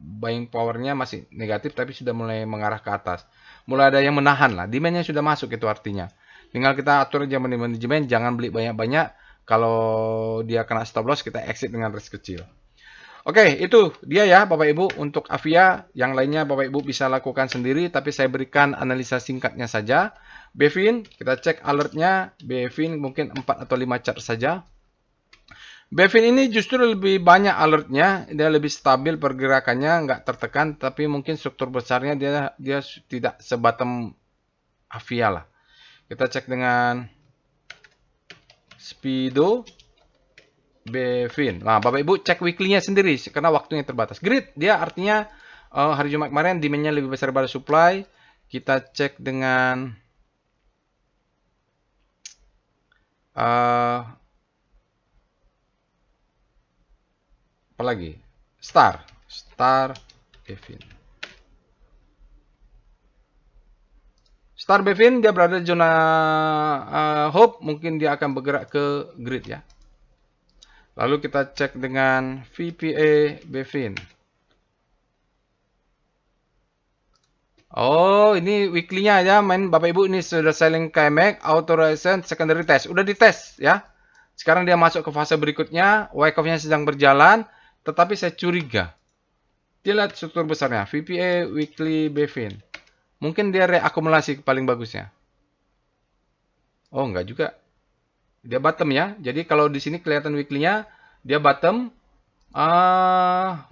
buying powernya masih negatif tapi sudah mulai mengarah ke atas. Mulai ada yang menahan lah. Demand-nya sudah masuk itu artinya. Tinggal kita atur aja manajemen. Jangan beli banyak-banyak. Kalau dia kena stop loss kita exit dengan risk kecil. Oke, itu dia ya Bapak Ibu untuk AVIA. Yang lainnya Bapak Ibu bisa lakukan sendiri, tapi saya berikan analisa singkatnya saja. BFIN, kita cek alertnya. BFIN mungkin 4 atau 5 chart saja. BFIN ini justru lebih banyak alertnya, dia lebih stabil pergerakannya, nggak tertekan, tapi mungkin struktur besarnya dia tidak sebatam AVIA lah. Kita cek dengan Speedo. BFIN. Nah, Bapak Ibu cek weekly-nya sendiri karena waktunya terbatas. Grid dia artinya hari Jumat kemarin demand-nya lebih besar daripada supply. Kita cek dengan apa lagi? Star BFIN. Star BFIN dia berada di zona hope, mungkin dia akan bergerak ke grid ya. Lalu kita cek dengan VPA BFIN. Oh, ini weekly-nya aja main Bapak Ibu, ini sudah selling KMX, authorization, secondary test. Udah dites ya. Sekarang dia masuk ke fase berikutnya, wyckoff-nya sedang berjalan, tetapi saya curiga. Dia lihat struktur besarnya, VPA weekly BFIN. Mungkin dia reakumulasi paling bagusnya. Oh, enggak juga. Dia bottom ya. Jadi kalau di sini kelihatan weekly-nya dia bottom.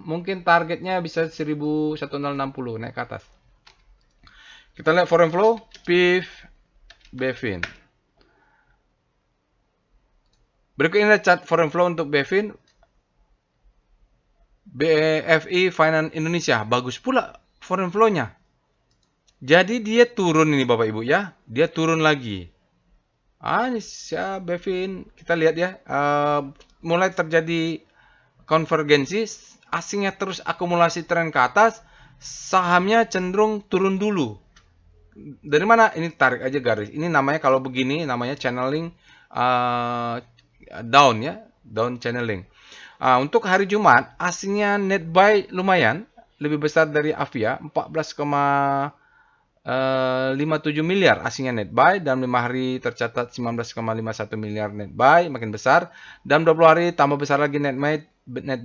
Mungkin targetnya bisa 1160 naik ke atas. Kita lihat foreign flow, PIF, BFIN. Berikut ini chart foreign flow untuk BFIN. BFI Finance Indonesia. Bagus pula foreign flow-nya. Jadi dia turun ini Bapak Ibu ya. Dia turun lagi. Ini BFIN. Kita lihat ya. Mulai terjadi konvergensi. Asingnya terus akumulasi tren ke atas. Sahamnya cenderung turun dulu. Dari mana? Ini tarik aja garis. Ini namanya kalau begini namanya channeling down ya, down channeling. Untuk hari Jumat asingnya net buy lumayan lebih besar dari Avia 14,57 miliar asingnya net buy. Dalam 5 hari tercatat 19,51 miliar net buy, makin besar. Dalam 20 hari tambah besar lagi net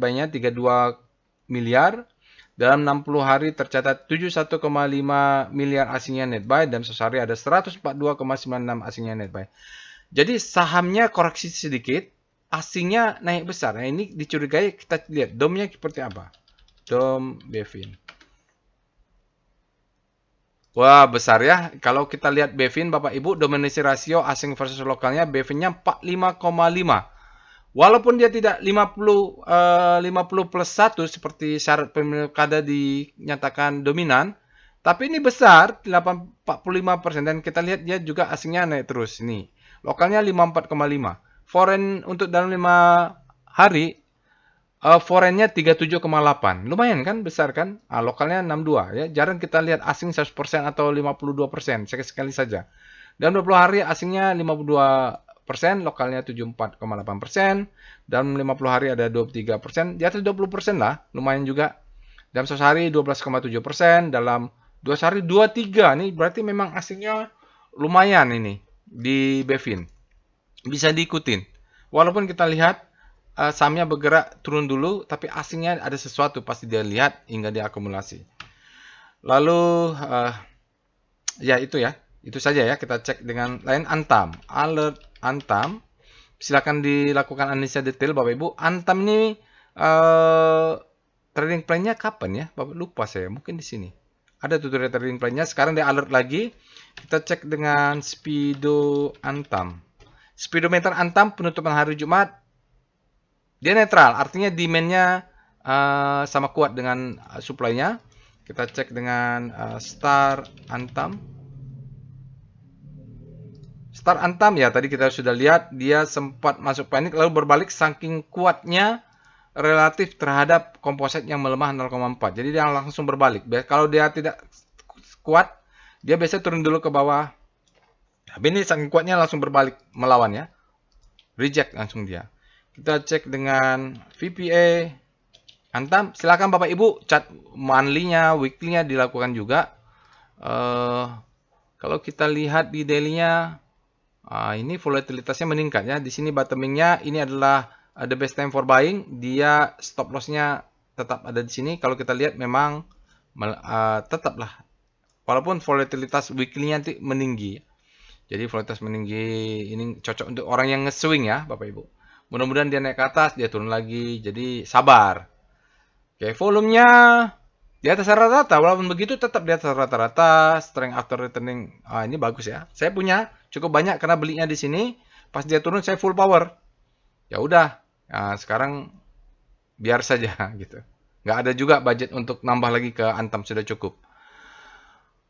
buy-nya 32 miliar. Dalam 60 hari tercatat 71,5 miliar asingnya net buy dan sehari ada 142,96 asingnya net buy. Jadi sahamnya koreksi sedikit, asingnya naik besar. Nah, ini dicurigai, kita lihat domnya seperti apa. Dom BFIN. Wah, besar ya. Kalau kita lihat BFIN Bapak Ibu, dominasi rasio asing versus lokalnya BFIN-nya 45,5. Walaupun dia tidak 50 plus 1 seperti syarat pilkada dinyatakan dominan, tapi ini besar 45% dan kita lihat dia juga asingnya naik terus nih. Lokalnya 54,5. Foreign untuk dalam 5 hari foreign-nya 37,8. Lumayan kan, besar kan? Lokalnya 62 ya. Jarang kita lihat asing 100% atau 52%, sekali saja. Dalam 20 hari asingnya 52%, lokalnya 74,8%. Dalam 50 hari ada 23%, di atas 20% lah, lumayan juga. Dalam 1 hari 12,7%, dalam 2 hari 23. Nih berarti memang asingnya lumayan ini di BFIN. Bisa diikutin. Walaupun kita lihat sahamnya bergerak turun dulu, tapi asingnya ada sesuatu pasti dia lihat hingga dia akumulasi. Lalu ya itu ya. Itu saja ya, kita cek dengan lain. Antam, alert Antam. Silakan dilakukan analisa detail Bapak Ibu. Antam ini trading plan-nya kapan ya? Bapak lupa saya, mungkin di sini. Ada tutorial trading plan-nya. Sekarang dia alert lagi. Kita cek dengan Speedo Antam. Speedometer Antam penutupan hari Jumat dia netral, artinya demand-nya sama kuat dengan supply-nya. Kita cek dengan Star Antam. Star Antam ya tadi kita sudah lihat dia sempat masuk panik lalu berbalik saking kuatnya relatif terhadap komposit yang melemah 0,4. Jadi dia langsung berbalik. Kalau dia tidak kuat, dia biasa turun dulu ke bawah. Tapi ini saking kuatnya langsung berbalik melawan ya. Reject langsung dia. Kita cek dengan VPA Antam. Silakan Bapak Ibu chart monthly-nya, weekly-nya dilakukan juga. Kalau kita lihat di daily-nya, ini volatilitasnya meningkat ya. Di sini bottoming-nya ini adalah the best time for buying. Dia stop loss-nya tetap ada di sini. Kalau kita lihat memang tetaplah. Walaupun volatilitas weekly-nya meninggi. Jadi volatilitas meninggi ini cocok untuk orang yang nge-swing ya Bapak Ibu. Mudah-mudahan dia naik ke atas, dia turun lagi. Jadi sabar. Oke, volumenya di atas rata-rata. Walaupun begitu tetap di atas rata-rata. Strength after returning. Ini bagus ya. Saya punya cukup banyak karena belinya di sini. Pas dia turun saya full power. Ya udah. Nah, sekarang biar saja gitu. Nggak ada juga budget untuk nambah lagi ke Antam, sudah cukup.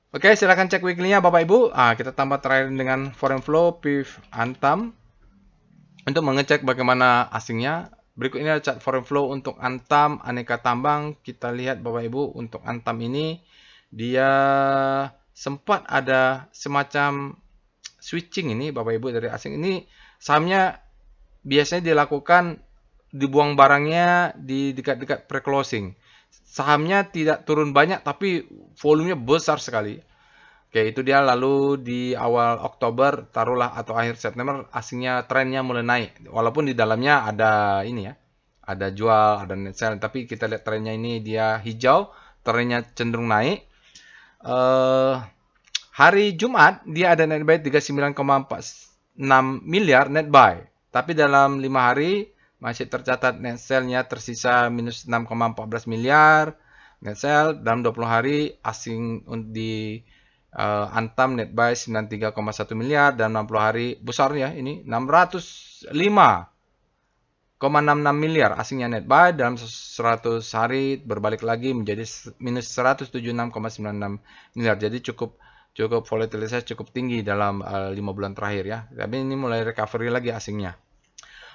Oke, silakan cek weekly-nya Bapak Ibu. Kita tambah terakhir dengan foreign flow PIF Antam. Untuk mengecek bagaimana asingnya, berikut ini adalah chart foreign flow untuk Antam, aneka tambang. Kita lihat Bapak Ibu, untuk Antam ini, dia sempat ada semacam switching ini Bapak Ibu dari asing. Ini sahamnya biasanya dilakukan, dibuang barangnya di dekat-dekat pre-closing. Sahamnya tidak turun banyak, tapi volumenya besar sekali. Oke, itu dia. Lalu di awal Oktober, taruhlah atau akhir September, asingnya trennya mulai naik. Walaupun di dalamnya ada ini ya, ada jual, ada net sell. Tapi kita lihat trennya ini dia hijau, trennya cenderung naik. Hari Jumat dia ada net buy 39,4 miliar net buy. Tapi dalam 5 hari masih tercatat net sell-nya tersisa minus 6,14 miliar net sell. Dalam 20 hari asing di Antam net buy 93,1 miliar. Dalam 60 hari besar ya ini 605,66 miliar asingnya net buy. Dalam 100 hari berbalik lagi menjadi minus 176,96 miliar. Jadi cukup volatilitasnya cukup tinggi dalam 5 bulan terakhir ya. Tapi ini mulai recovery lagi asingnya.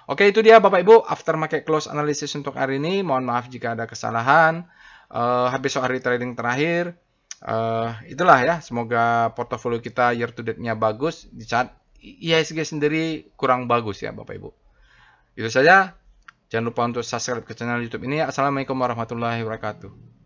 Oke, itu dia Bapak Ibu after market close analysis untuk hari ini. Mohon maaf jika ada kesalahan. Habis hari trading terakhir. Itulah ya, semoga portofolio kita year to date-nya bagus. Di saat IHSG sendiri kurang bagus ya Bapak Ibu. Itu saja. Jangan lupa untuk subscribe ke channel YouTube ini. Assalamualaikum warahmatullahi wabarakatuh.